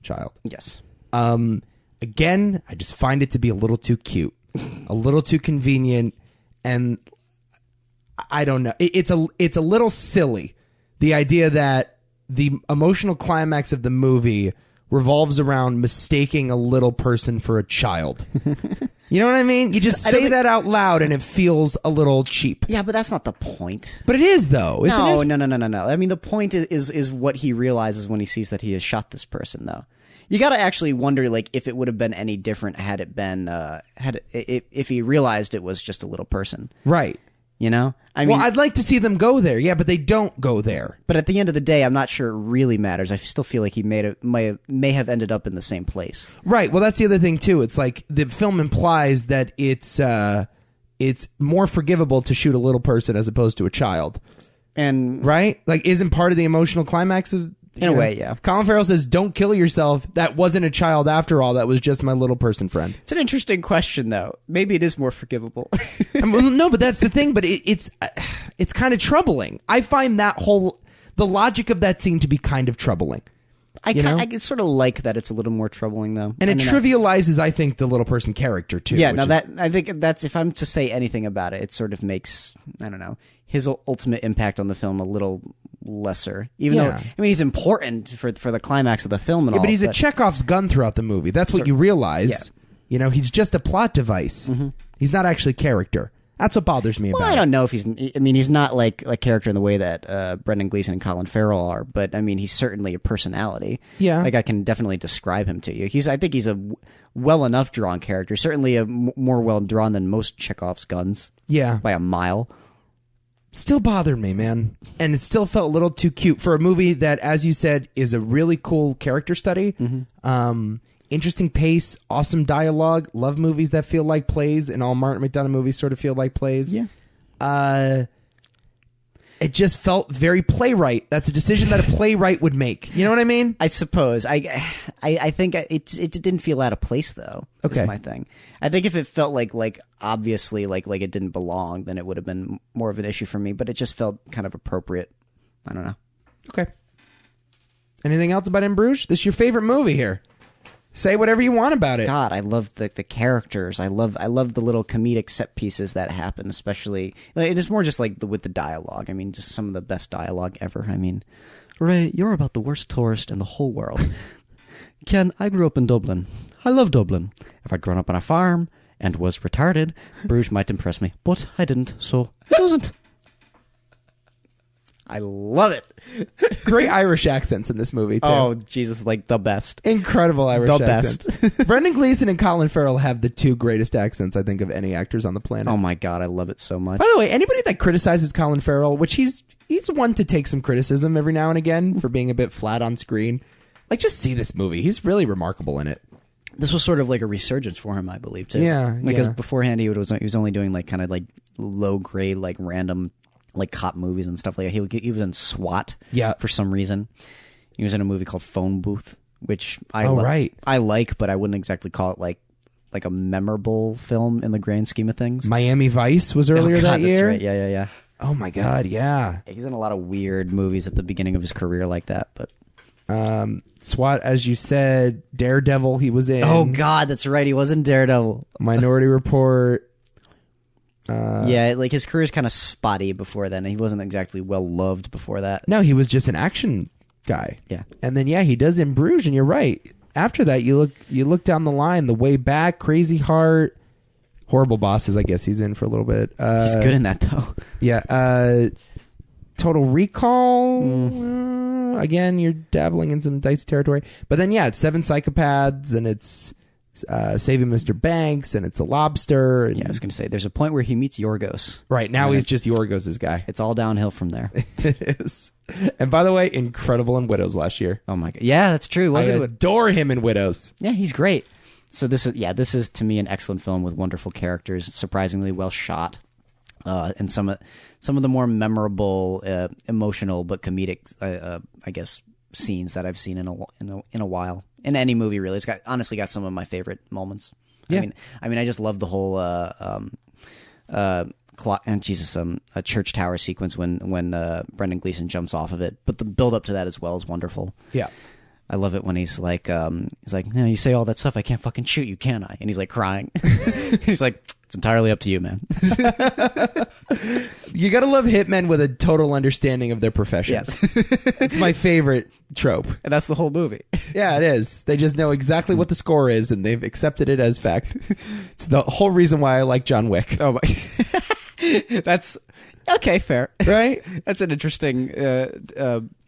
child. Yes. Again, I just find it to be a little too cute, a little too convenient, and I don't know. It's a little silly. The idea that the emotional climax of the movie revolves around mistaking a little person for a child. You know what I mean? You just say that out loud and it feels a little cheap. Yeah, but that's not the point. But it is, though, isn't it? No. I mean, the point is what he realizes when he sees that he has shot this person, though. You got to actually wonder, like, if it would have been any different had it been if he realized it was just a little person, right? You know, I mean, well, I'd like to see them go there, yeah, but they don't go there. But at the end of the day, I'm not sure it really matters. I still feel like he may have ended up in the same place. Right. Well, that's the other thing too. It's like the film implies that it's more forgivable to shoot a little person as opposed to a child, and right? Like, isn't part of the emotional climax of. In a way, yeah. Colin Farrell says, "Don't kill yourself. That wasn't a child after all. That was just my little person friend." It's an interesting question, though. Maybe it is more forgivable. Well, no, but that's the thing. But it's kind of troubling. I find the logic of that scene to be kind of troubling. I sort of like that it's a little more troubling, though. And it trivializes, I think, the little person character, too. Yeah, I think that's, if I'm to say anything about it, it sort of makes, I don't know, his ultimate impact on the film a little lesser. Even though, I mean, he's important for the climax of the film and all. But he's a Chekhov's gun throughout the movie. That's what you realize. Yeah. You know, he's just a plot device. Mm-hmm. He's not actually character. That's what bothers me about it. I don't know if he's not like a character in the way that Brendan Gleeson and Colin Farrell are, but I mean, he's certainly a personality. Yeah. Like, I can definitely describe him to you. I think he's a well enough drawn character, certainly a more well drawn than most Chekhov's guns. Yeah. By a mile. Still bothered me, man. And it still felt a little too cute for a movie that, as you said, is a really cool character study. Mm-hmm. Interesting pace, awesome dialogue. Love movies that feel like plays, and all Martin McDonagh movies sort of feel like plays. Yeah. It just felt very playwright. That's a decision that a playwright would make. You know what I mean? I suppose. I think it didn't feel out of place, though. Okay. Is my thing. I think if it felt like obviously like it didn't belong, then it would have been more of an issue for me. But it just felt kind of appropriate. I don't know. Okay. Anything else about In Bruges? This is your favorite movie here. Say whatever you want about it. God, I love the characters. I love the little comedic set pieces that happen, especially. It is more just like with the dialogue. I mean, just some of the best dialogue ever. I mean, Ray, you're about the worst tourist in the whole world. Ken, I grew up in Dublin. I love Dublin. If I'd grown up on a farm and was retarded, Bruges might impress me, but I didn't, so it doesn't. I love it. Great Irish accents in this movie, too. Oh, Jesus, like the best. Incredible Irish accents. The best. Brendan Gleeson and Colin Farrell have the two greatest accents, I think, of any actors on the planet. Oh, my God, I love it so much. By the way, anybody that criticizes Colin Farrell, which he's one to take some criticism every now and again for being a bit flat on screen, like, just see this movie. He's really remarkable in it. This was sort of like a resurgence for him, I believe, too. Yeah. Because beforehand, he was only doing, like, kind of like low-grade, like, random, like, cop movies and stuff like that. He was in SWAT for some reason. He was in a movie called Phone Booth, which I like, but I wouldn't exactly call it like a memorable film in the grand scheme of things. Miami Vice was earlier that year. That's right. Yeah. Oh my God, yeah. He's in a lot of weird movies at the beginning of his career like that, but SWAT, as you said, Daredevil he was in. Oh God, that's right. He was in Daredevil. Minority Report. Yeah, like his career's kind of spotty before then. He wasn't exactly well loved before that. No, he was just an action guy. Yeah. And then he does In Bruges, and you're right. After that, you look down the line, The Way Back, Crazy Heart, Horrible Bosses, I guess he's in for a little bit. He's good in that though. Yeah. Total Recall. Again, you're dabbling in some dicey territory. But then it's Seven Psychopaths, and it's Saving Mr. Banks, and it's The Lobster. And, I was going to say, there's a point where he meets Yorgos. Right, now he's just Yorgos' guy. It's all downhill from there. It is. And by the way, incredible in Widows last year. Oh my God. Yeah, that's true. I adore him in Widows. Yeah, he's great. So this is to me an excellent film with wonderful characters, surprisingly well shot. And some of the more memorable, emotional but comedic, I guess, scenes that I've seen in a while. In any movie, really. It's honestly got some of my favorite moments. Yeah. I mean, I just love the whole a church tower sequence when Brendan Gleeson jumps off of it. But the build up to that as well is wonderful. Yeah. I love it when he's like, no, you say all that stuff, I can't fucking shoot you, can I? And he's like crying. He's like, it's entirely up to you, man. You gotta love hitmen with a total understanding of their profession. Yes. It's my favorite trope. And that's the whole movie. Yeah, it is. They just know exactly what the score is, and they've accepted it as fact. It's the whole reason why I like John Wick. Oh my. That's okay. Fair. Right? That's an interesting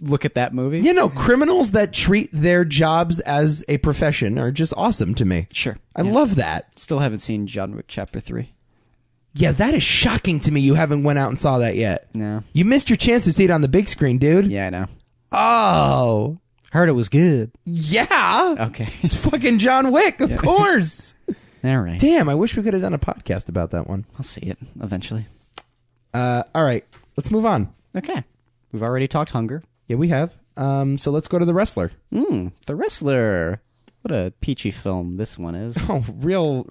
look at that movie. You know, criminals that treat their jobs as a profession are just awesome to me. Sure. I love that. Still haven't seen John Wick Chapter 3. Yeah, that is shocking to me. You haven't went out and saw that yet. No. You missed your chance to see it on the big screen, dude. Yeah, I know. Oh. Heard it was good. Yeah. Okay. It's fucking John Wick, of course. All right. Damn, I wish we could have done a podcast about that one. I'll see it eventually. All right, let's move on. Okay. We've already talked hunger. Yeah, we have. So let's go to The Wrestler. The Wrestler. What a peachy film this one is. Oh, real...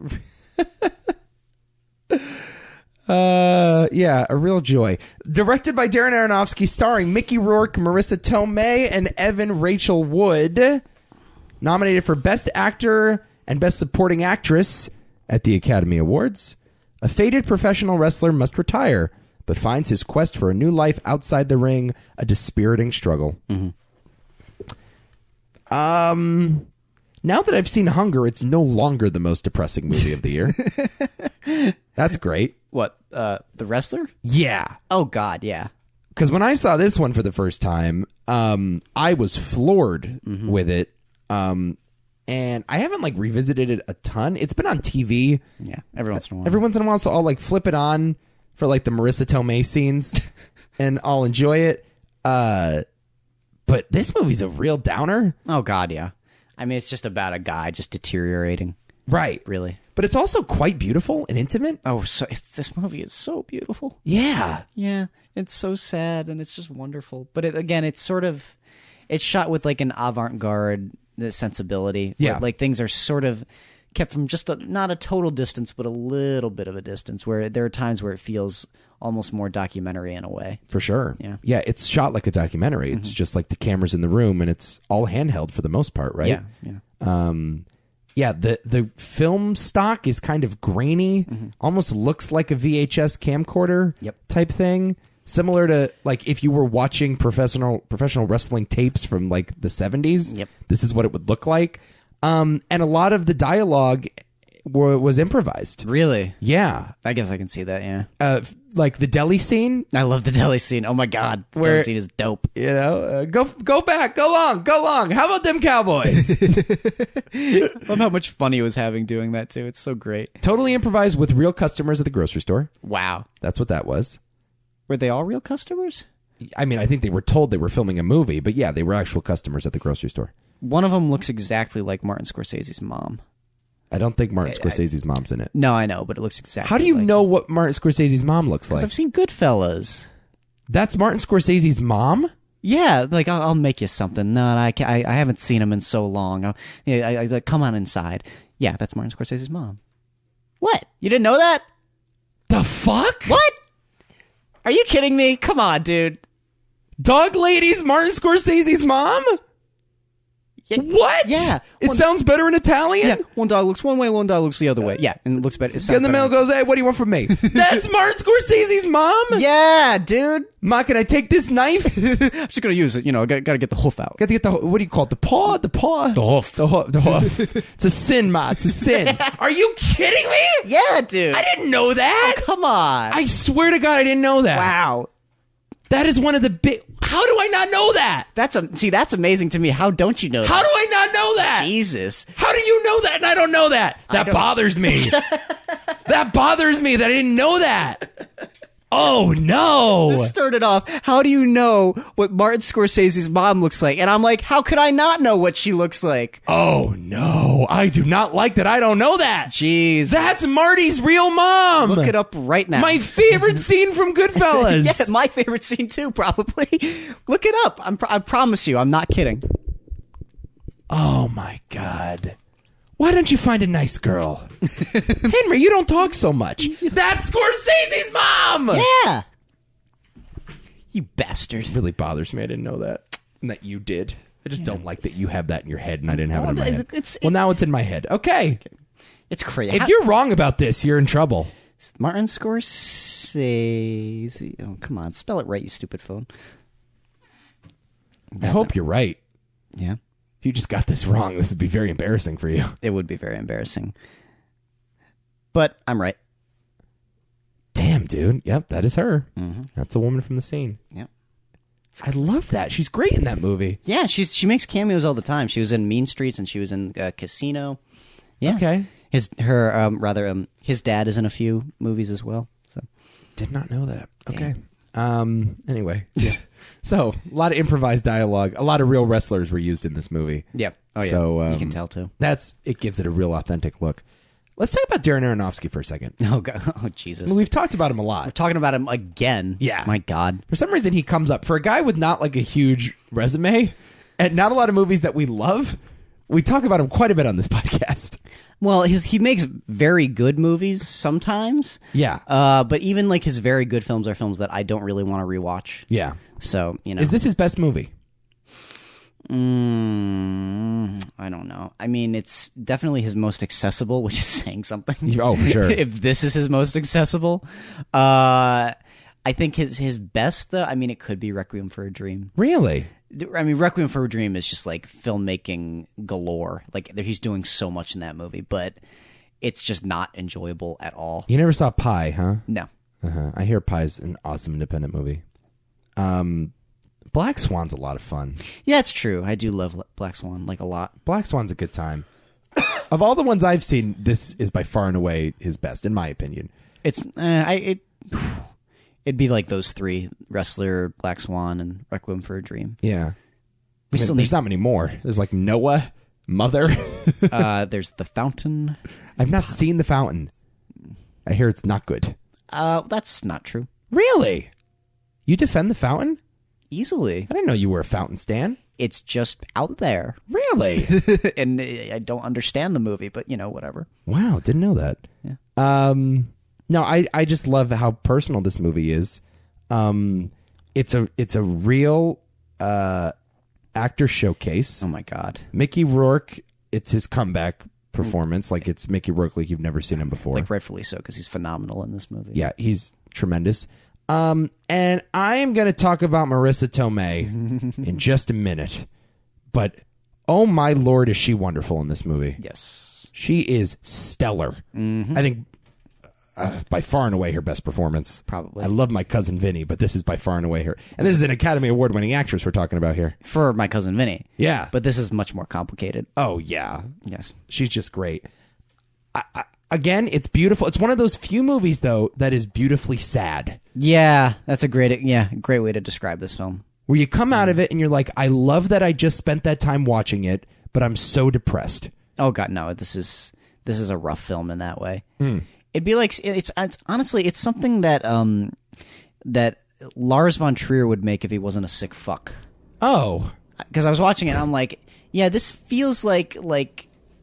yeah, a real joy. Directed by Darren Aronofsky, starring Mickey Rourke, Marissa Tomei, and Evan Rachel Wood. Nominated for Best Actor and Best Supporting Actress at the Academy Awards. A faded professional wrestler must retire, but finds his quest for a new life outside the ring a dispiriting struggle. Now that I've seen Hunger, it's no longer the most depressing movie of the year. That's great. What? The Wrestler? Yeah. Oh, God, yeah. Because when I saw this one for the first time, I was floored with it. And I haven't like revisited it a ton. It's been on TV. Yeah, every once in a while. Every once in a while, so I'll like flip it on for like the Marissa Tomei scenes, and I'll enjoy it. But this movie's a real downer. Oh, God, yeah. I mean, it's just about a guy just deteriorating. Right. Really. But it's also quite beautiful and intimate. Oh, so this movie is so beautiful. Yeah. Yeah, it's so sad and it's just wonderful. But it's sort of, it's shot with like an avant-garde sensibility. Yeah. Where, like things are sort of kept from just not a total distance, but a little bit of a distance. Where there are times where it feels almost more documentary in a way. For sure. Yeah. Yeah, it's shot like a documentary. It's just like the camera's in the room and it's all handheld for the most part, right? Yeah. Yeah. Yeah, the film stock is kind of grainy, almost looks like a VHS camcorder type thing. Similar to like if you were watching professional wrestling tapes from like the 70s. Yep. This is what it would look like. And a lot of the dialogue was improvised. Really? Yeah. I guess I can see that, yeah. Like the deli scene. I love the deli scene. Oh my God. The deli scene is dope. You know, go back, go long. How about them Cowboys? I love how much fun he was having doing that too. It's so great. Totally improvised with real customers at the grocery store. Wow. That's what that was. Were they all real customers? I mean, I think they were told they were filming a movie, but yeah, they were actual customers at the grocery store. One of them looks exactly like Martin Scorsese's mom. I don't think Martin Scorsese's mom's in it. No, I know, but it looks exactly How do you like know what Martin Scorsese's mom looks like? I've seen Goodfellas. That's Martin Scorsese's mom? Yeah, like I'll make you something. No, I haven't seen him in so long. I like, come on inside. Yeah, that's Martin Scorsese's mom. What? You didn't know that? The fuck? What? Are you kidding me? Come on, dude. Dog Lady's Martin Scorsese's mom? Yeah, What? Yeah. It sounds better in Italian? Yeah, one dog looks one way, one dog looks the other way. Yeah, and it looks better. It sounds And the better. mail goes, hey, what do you want from me? That's Martin Scorsese's mom? Yeah, dude. Ma, can I take this knife? I'm just gonna use it. You know, gotta get the hoof out. Got to get the, what do you call it? The paw? The paw? The hoof. The hoof. It's a sin, Ma. It's a sin. Are you kidding me? Yeah, dude. I didn't know that. Come on. I swear to God, I didn't know that. Wow. That is one of the big... How do I not know that? That's amazing to me. How don't you know that? How do I not know that? Jesus. How do you know that and I don't know that? That bothers me. That bothers me that I didn't know that. Oh, no. This started off, how do you know what Martin Scorsese's mom looks like? And I'm like, how could I not know what she looks like? Oh, no. I do not like that I don't know that. Jeez. That's Marty's real mom. Look it up right now. My favorite scene from Goodfellas. Yeah, my favorite scene too, probably. Look it up. I promise you, I'm not kidding. Oh, my God. Why don't you find a nice girl? Henry, you don't talk so much. That's Scorsese's mom! Yeah. You bastard. It really bothers me. I didn't know that. And that you did. I just don't like that you have that in your head and I didn't have it in my head. Well, now it's in my head. Okay. It's crazy. If you're wrong about this, you're in trouble. Martin Scorsese. Oh, come on. Spell it right, you stupid phone. I hope you're right. Yeah. If you just got this wrong, this would be very embarrassing for you. It would be very embarrassing. But I'm right. Damn, dude. Yep, that is her. Mm-hmm. That's a woman from the scene. Yep. I love that. She's great in that movie. Yeah, she makes cameos all the time. She was in Mean Streets and she was in Casino. Yeah. Okay. His dad is in a few movies as well. So did not know that. Okay. Anyway, yeah. So a lot of improvised dialogue. A lot of real wrestlers were used in this movie. Yep. Oh yeah. So you can tell too. It gives it a real authentic look. Let's talk about Darren Aronofsky for a second. Oh God. Oh Jesus. I mean, we've talked about him a lot. We're talking about him again. Yeah. My God. For some reason, he comes up for a guy with not like a huge resume and not a lot of movies that we love. We talk about him quite a bit on this podcast. Well, he makes very good movies sometimes. Yeah. But even like his very good films are films that I don't really want to rewatch. Yeah. So, you know. Is this his best movie? I don't know. I mean, it's definitely his most accessible, which is saying something. Oh, for sure. If this is his most accessible. I think his best, though, I mean, it could be Requiem for a Dream. Really? I mean, Requiem for a Dream is just like filmmaking galore. Like, he's doing so much in that movie, but it's just not enjoyable at all. You never saw Pi, huh? No. I hear Pi's an awesome independent movie. Black Swan's a lot of fun. Yeah, it's true. I do love Black Swan, like, a lot. Black Swan's a good time. Of all the ones I've seen, this is by far and away his best, in my opinion. It'd be like those three: Wrestler, Black Swan, and Requiem for a Dream. Yeah. There's not many more. There's like Noah, Mother. There's The Fountain. I've not seen The Fountain. I hear it's not good. That's not true. Really? You defend The Fountain? Easily. I didn't know you were a Fountain stan. It's just out there. Really? And I don't understand the movie, but, you know, whatever. Wow, didn't know that. Yeah. No, I just love how personal this movie is. It's a real actor showcase. Oh, my God. Mickey Rourke, it's his comeback performance. Like, it's Mickey Rourke like you've never seen him before. Like, rightfully so, because he's phenomenal in this movie. Yeah, he's tremendous. And I am going to talk about Marissa Tomei in just a minute. But, oh my Lord, is she wonderful in this movie. Yes. She is stellar. I think by far and away her best performance. Probably. I love My Cousin Vinny, but this is by far and away her. And this is an Academy Award-winning actress we're talking about here. For My Cousin Vinny. Yeah. But this is much more complicated. Oh, yeah. Yes. She's just great. Again, it's beautiful. It's one of those few movies, though, that is beautifully sad. Yeah, that's a great way to describe this film. Where you come out of it and you're like, I love that I just spent that time watching it, but I'm so depressed. Oh God, no! This is a rough film in that way. It'd be like it's honestly it's something that that Lars von Trier would make if he wasn't a sick fuck. Oh, because I was watching it and I'm like, yeah, this feels like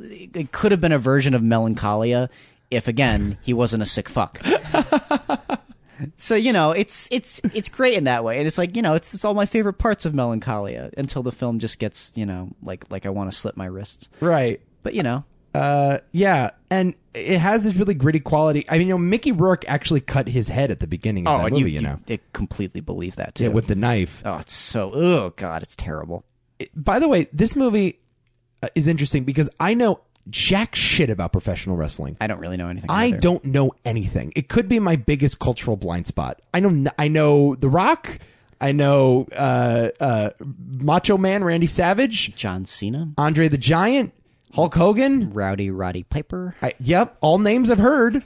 it could have been a version of Melancholia if again he wasn't a sick fuck. So, you know, it's great in that way. And it's like, you know, it's all my favorite parts of Melancholia until the film just gets, you know, like I want to slit my wrists. Right. But, you know. Yeah. And it has this really gritty quality. I mean, you know, Mickey Rourke actually cut his head at the beginning of that movie, you know. I completely believe that, too. Yeah, with the knife. Oh, it's so, oh, God, it's terrible. By the way, this movie is interesting because I know jack shit about professional wrestling. I don't really know anything. I don't know anything. It could be my biggest cultural blind spot. I know The Rock. I know Macho Man Randy Savage, John Cena, Andre the Giant, Hulk Hogan, Rowdy Roddy Piper. Yep, all names I've heard.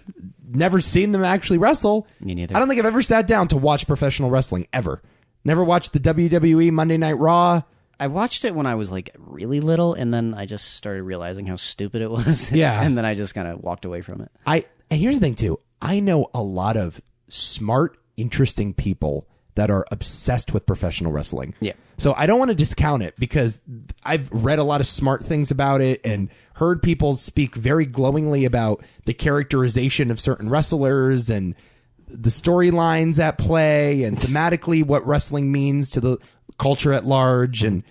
Never seen them actually wrestle. Me neither. I don't think I've ever sat down to watch professional wrestling ever. Never watched the WWE Monday Night Raw. I watched it when I was like really little, and then I just started realizing how stupid it was. Yeah. And then I just kind of walked away from it. And here's the thing too. I know a lot of smart, interesting people that are obsessed with professional wrestling. Yeah. So I don't want to discount it because I've read a lot of smart things about it and heard people speak very glowingly about the characterization of certain wrestlers and the storylines at play and thematically what wrestling means to the culture at large. And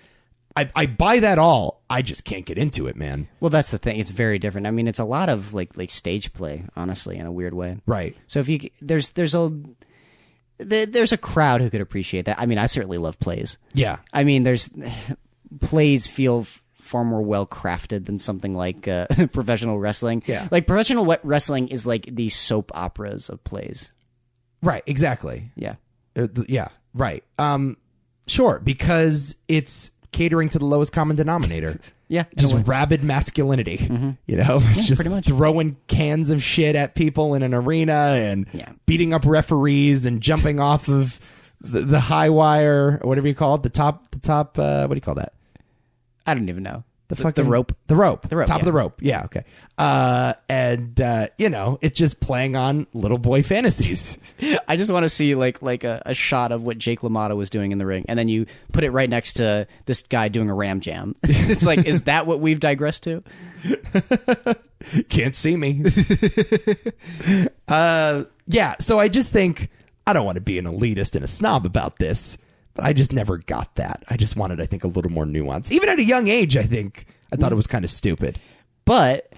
I buy that all. I just can't get into it, man. Well, that's the thing. It's very different. I mean, it's a lot of like stage play, honestly, in a weird way. Right. So if you there's a crowd who could appreciate that. I mean, I certainly love plays. Yeah. I mean, plays feel far more well crafted than something like professional wrestling. Yeah. Like professional wrestling is like the soap operas of plays. Right. Exactly. Yeah. Yeah. Right. Sure. Because it's catering to the lowest common denominator. Yeah. Just rabid masculinity. Mm-hmm. You know, it's just pretty much. throwing cans of shit at people in an arena and beating up referees and jumping off of the high wire or whatever you call it. The top, what do you call that? I don't even know. The rope. The rope. The rope. Top of the rope. Yeah, okay. And you know, it's just playing on little boy fantasies. I just want to see like a shot of what Jake LaMotta was doing in the ring, and then you put it right next to this guy doing a ram jam. It's like, is that what we've digressed to? Can't see me. Yeah, so I just think, I don't want to be an elitist and a snob about this, but I just never got that. I just wanted, I think, a little more nuance. Even at a young age, I thought it was kind of stupid. But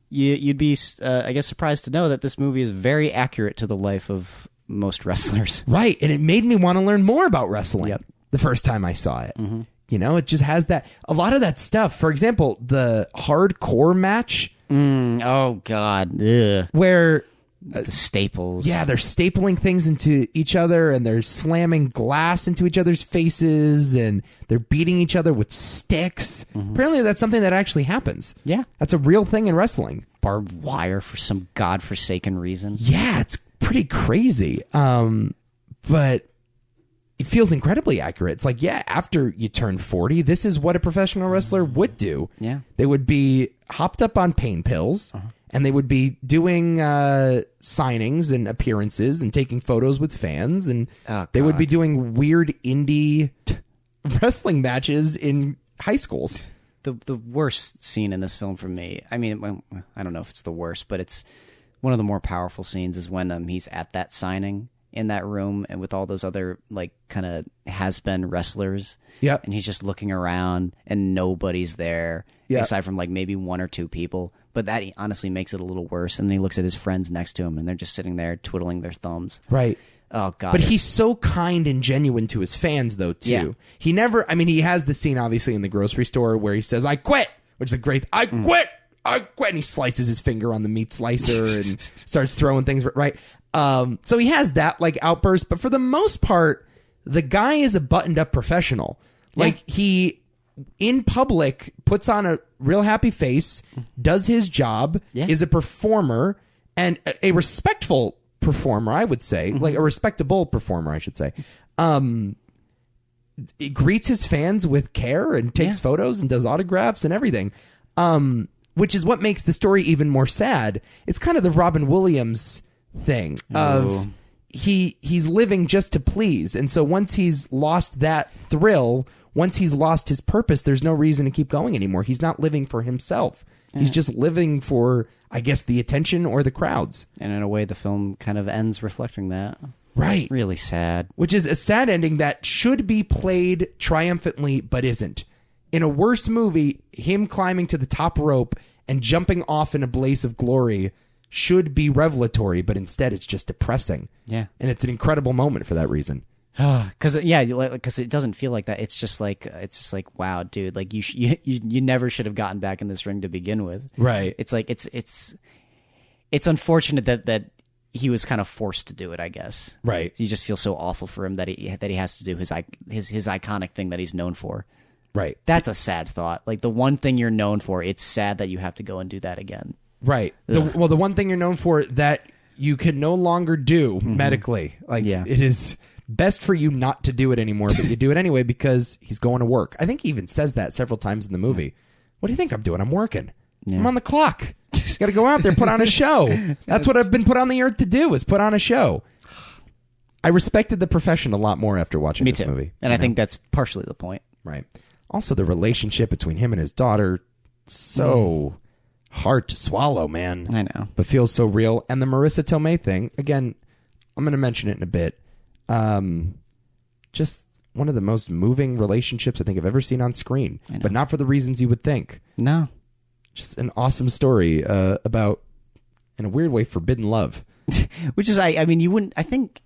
you'd be, I guess, surprised to know that this movie is very accurate to the life of most wrestlers. Right, and it made me want to learn more about wrestling the first time I saw it. Mm-hmm. You know, it just has a lot of that stuff. For example, the hardcore match. Oh, God. Ugh. Where... the staples. Yeah, they're stapling things into each other and they're slamming glass into each other's faces and they're beating each other with sticks. Mm-hmm. Apparently that's something that actually happens. Yeah. That's a real thing in wrestling. Barbed wire for some godforsaken reason. Yeah, it's pretty crazy. But it feels incredibly accurate. It's like, yeah, after you turn 40, this is what a professional wrestler would do. Yeah. They would be hopped up on pain pills. Uh-huh. And they would be doing signings and appearances and taking photos with fans. And they would be doing weird indie wrestling matches in high schools. The worst scene in this film for me, I mean, I don't know if it's the worst, but it's one of the more powerful scenes is when he's at that signing in that room and with all those other like kind of has-been wrestlers. Yep. And he's just looking around and nobody's there aside from like maybe one or two people. But that honestly makes it a little worse. And then he looks at his friends next to him, and they're just sitting there twiddling their thumbs. Right. Oh, God. But he's so kind and genuine to his fans, though, too. Yeah. He never... I mean, he has the scene, obviously, in the grocery store where he says, I quit! Which is a great... I quit! I quit! And he slices his finger on the meat slicer and starts throwing things... Right? So he has that, like, outburst. But for the most part, the guy is a buttoned-up professional. Like, he... in public, puts on a real happy face, does his job, is a performer, and a respectful performer, I would say. Like, a respectable performer, I should say. He greets his fans with care and takes photos and does autographs and everything. Which is what makes the story even more sad. It's kind of the Robin Williams thing of he's living just to please. And so once he's lost that thrill... once he's lost his purpose, there's no reason to keep going anymore. He's not living for himself. He's just living for, I guess, the attention or the crowds. And in a way, the film kind of ends reflecting that. Right. Really sad. Which is a sad ending that should be played triumphantly, but isn't. In a worse movie, him climbing to the top rope and jumping off in a blaze of glory should be revelatory, but instead it's just depressing. Yeah. And it's an incredible moment for that reason. Because it doesn't feel like that. It's just like wow, dude, like you never should have gotten back in this ring to begin with. Right. It's like it's unfortunate that he was kind of forced to do it, I guess. Right. You just feel so awful for him that he has to do his iconic thing that he's known for. Right. That's a sad thought. Like the one thing you're known for, it's sad that you have to go and do that again. Right. The one thing you're known for that you can no longer do medically. Like it is best for you not to do it anymore, but you do it anyway because he's going to work. I think he even says that several times in the movie. What do you think I'm doing? I'm working. Yeah. I'm on the clock. Got to go out there, put on a show. That's what I've been put on the earth to do, is put on a show. I respected the profession a lot more after watching this movie. And I think that's partially the point. Right. Also, the relationship between him and his daughter, so hard to swallow, man. I know. But feels so real. And the Marissa Tomei thing, again, I'm going to mention it in a bit. Just one of the most moving relationships I think I've ever seen on screen, but not for the reasons you would think. No. Just an awesome story about, in a weird way, forbidden love. Which is, I mean, you wouldn't, I think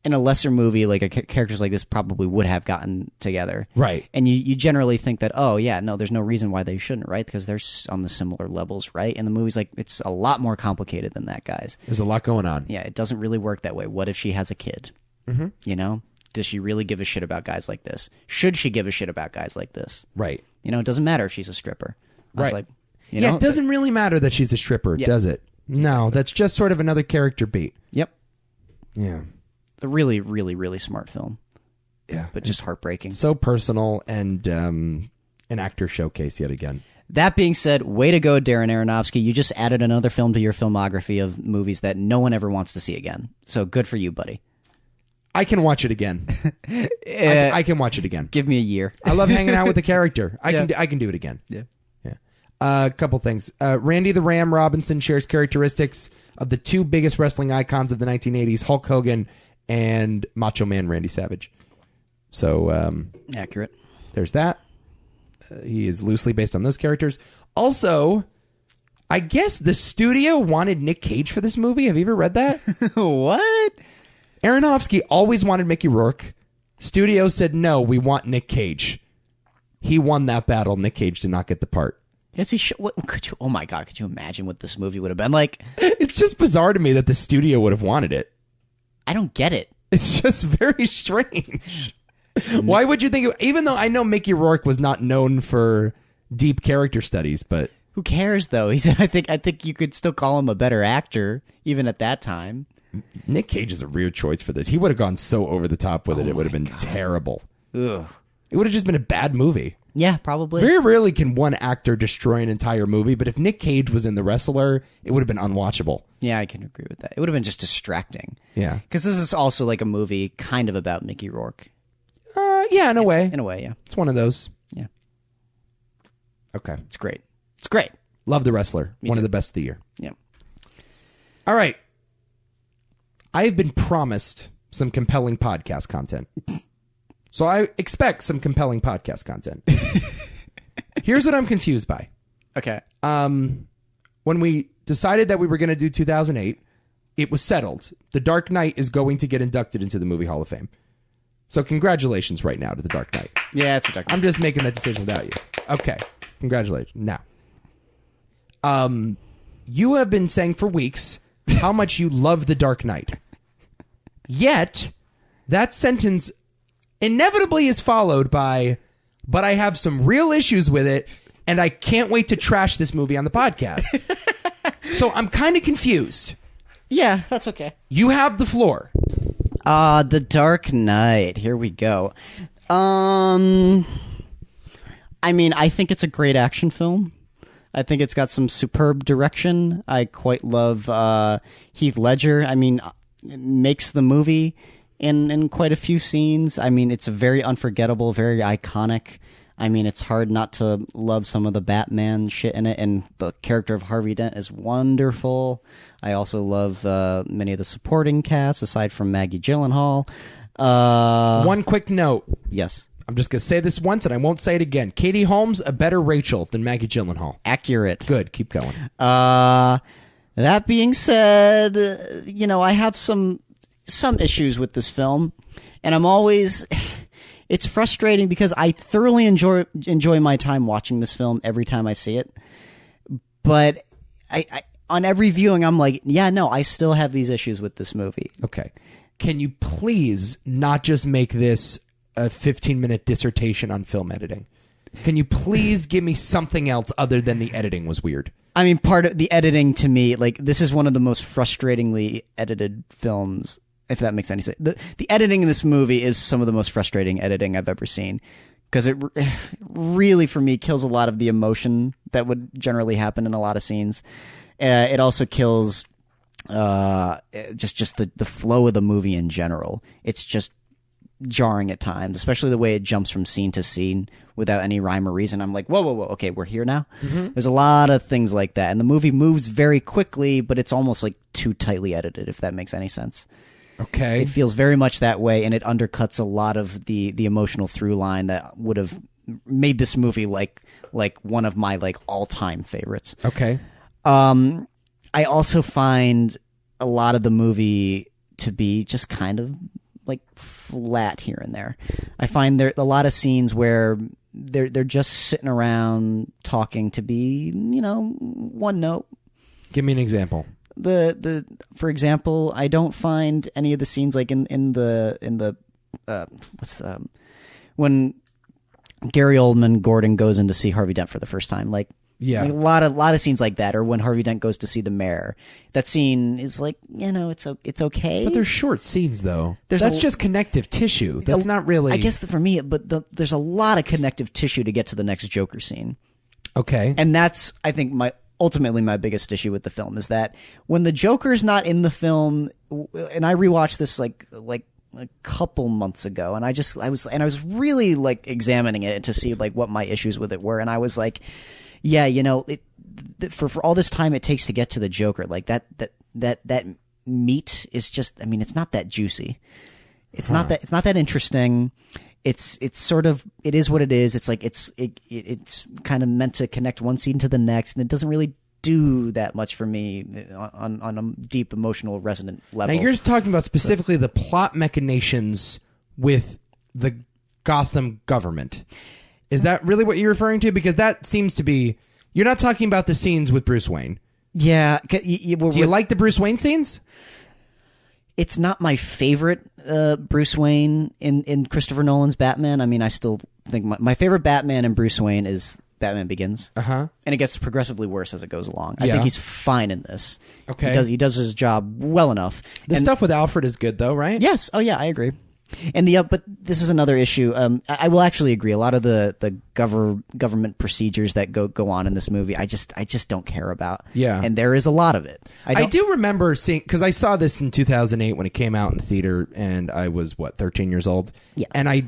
in a lesser movie, like characters like this probably would have gotten together. Right. And you generally think that, oh, yeah, no, there's no reason why they shouldn't, right? Because they're on the similar levels, right? And the movie's like, it's a lot more complicated than that, guys. There's a lot going on. Yeah, it doesn't really work that way. What if she has a kid? Mm-hmm. You know? Does she really give a shit about guys like this? Should she give a shit about guys like this? Right. You know, it doesn't matter if she's a stripper. I was Right. like, you know, it doesn't really matter that she's a stripper, does it? No, that's just sort of another character beat. Yep. Yeah. A really, really, really smart film. Yeah. But just heartbreaking. So personal and an actor showcase yet again. That being said, way to go, Darren Aronofsky. You just added another film to your filmography of movies that no one ever wants to see again. So good for you, buddy. I can watch it again. I can watch it again. Give me a year. I love hanging out with the character. I can do it again. Yeah. Yeah. A couple things. Randy the Ram Robinson shares characteristics of the two biggest wrestling icons of the 1980s, Hulk Hogan and Macho Man Randy Savage. So Accurate. there's that. He is loosely based on those characters. Also, I guess the studio wanted Nick Cage for this movie. Have you ever read that? What? Aronofsky always wanted Mickey Rourke. Studio said, no, we want Nick Cage. He won that battle. Nick Cage did not get the part. Yes, he what, could you? Oh my God! Could you imagine what this movie would have been like? It's just bizarre to me that the studio would have wanted it. I don't get it. It's just very strange. Why would you think? Even though I know Mickey Rourke was not known for deep character studies, but who cares though? I think you could still call him a better actor even at that time. Nick Cage is a weird choice for this. He would have gone so over the top with it. It would have been terrible. Ugh. It would have just been a bad movie. Yeah, probably. Very rarely can one actor destroy an entire movie, but if Nick Cage was in The Wrestler, it would have been unwatchable. Yeah, I can agree with that. It would have been just distracting. Yeah. Because this is also like a movie kind of about Mickey Rourke. Yeah, in a way. In a way, yeah. It's one of those. Yeah. Okay. It's great. It's great. Love The Wrestler. Me One too. of the best of the year. Yeah. All right. I have been promised some compelling podcast content. So I expect some compelling podcast content. Here's what I'm confused by. Okay. When we decided that we were going to do 2008, it was settled. The Dark Knight is going to get inducted into the Movie Hall of Fame. So congratulations right now to The Dark Knight. Yeah, it's a Dark Knight. I'm just making that decision without you. Okay. Congratulations. Now, you have been saying for weeks how much you love The Dark Knight. Yet, that sentence inevitably is followed by, but I have some real issues with it, and I can't wait to trash this movie on the podcast. So I'm kind of confused. Yeah, that's okay. You have the floor. The Dark Knight. Here we go. I mean, I think it's a great action film. I think it's got some superb direction. I quite love Heath Ledger. I mean, it makes the movie in quite a few scenes. I mean, it's very unforgettable, very iconic. I mean, it's hard not to love some of the Batman shit in it, and the character of Harvey Dent is wonderful. I also love many of the supporting cast, aside from Maggie Gyllenhaal. One quick note. Yes. I'm just going to say this once, and I won't say it again. Katie Holmes, a better Rachel than Maggie Gyllenhaal. Accurate. Good. Keep going. That being said, you know, I have some issues with this film, and I'm always... It's frustrating because I thoroughly enjoy my time watching this film every time I see it. But I on every viewing, I'm like, yeah, no, I still have these issues with this movie. Okay. Can you please not just make this a 15-minute dissertation on film editing? Can you please give me something else other than the editing was weird? I mean, part of the editing to me, like, this is one of the most frustratingly edited films, if that makes any sense. The editing in this movie is some of the most frustrating editing I've ever seen, because it really, for me, kills a lot of the emotion that would generally happen in a lot of scenes. It also kills just the flow of the movie in general. It's just jarring at times, especially the way it jumps from scene to scene without any rhyme or reason. I'm like, whoa, okay, we're here now? Mm-hmm. There's a lot of things like that, and the movie moves very quickly, but it's almost like too tightly edited, if that makes any sense. Okay. It feels very much that way, and it undercuts a lot of the emotional through line that would have made this movie like one of my like all-time favorites. Okay. I also find a lot of the movie to be just kind of like flat here and there. I find there a lot of scenes where they're just sitting around talking to be, one note. Give me an example. For example, I don't find any of the scenes like in the when Gary Oldman Gordon goes in to see Harvey Dent for the first time, like a lot of scenes like that, or when Harvey Dent goes to see the mayor. That scene is like, it's okay. But they're short scenes though. That's just connective tissue. That's not really. I guess for me, but there's a lot of connective tissue to get to the next Joker scene. Okay, and that's I think ultimately my biggest issue with the film is that when the Joker's not in the film, and I rewatched this like a couple months ago, and I was really like examining it to see like what my issues with it were, and I was like, yeah, for all this time it takes to get to the Joker, like that meat is just, I mean, it's not that juicy. It's not that interesting. It's sort of, it is what it is. It's like it's kind of meant to connect one scene to the next, and it doesn't really do that much for me on a deep emotional resonant level. Now you're just talking about specifically the plot machinations with the Gotham government. Is that really what you're referring to? Because that seems to be, you're not talking about the scenes with Bruce Wayne. Yeah. Do you like the Bruce Wayne scenes? It's not my favorite Bruce Wayne in Christopher Nolan's Batman. I mean, I still think my favorite Batman in Bruce Wayne is Batman Begins. Uh-huh. And it gets progressively worse as it goes along. I think he's fine in this. Okay. He does his job well enough. The stuff with Alfred is good though, right? Yes. Oh yeah, I agree. And but this is another issue. I will actually agree. A lot of the government procedures that go on in this movie, I just don't care about. Yeah. And there is a lot of it. I do remember seeing, because I saw this in 2008 when it came out in the theater, and I was 13 years old. Yeah. And I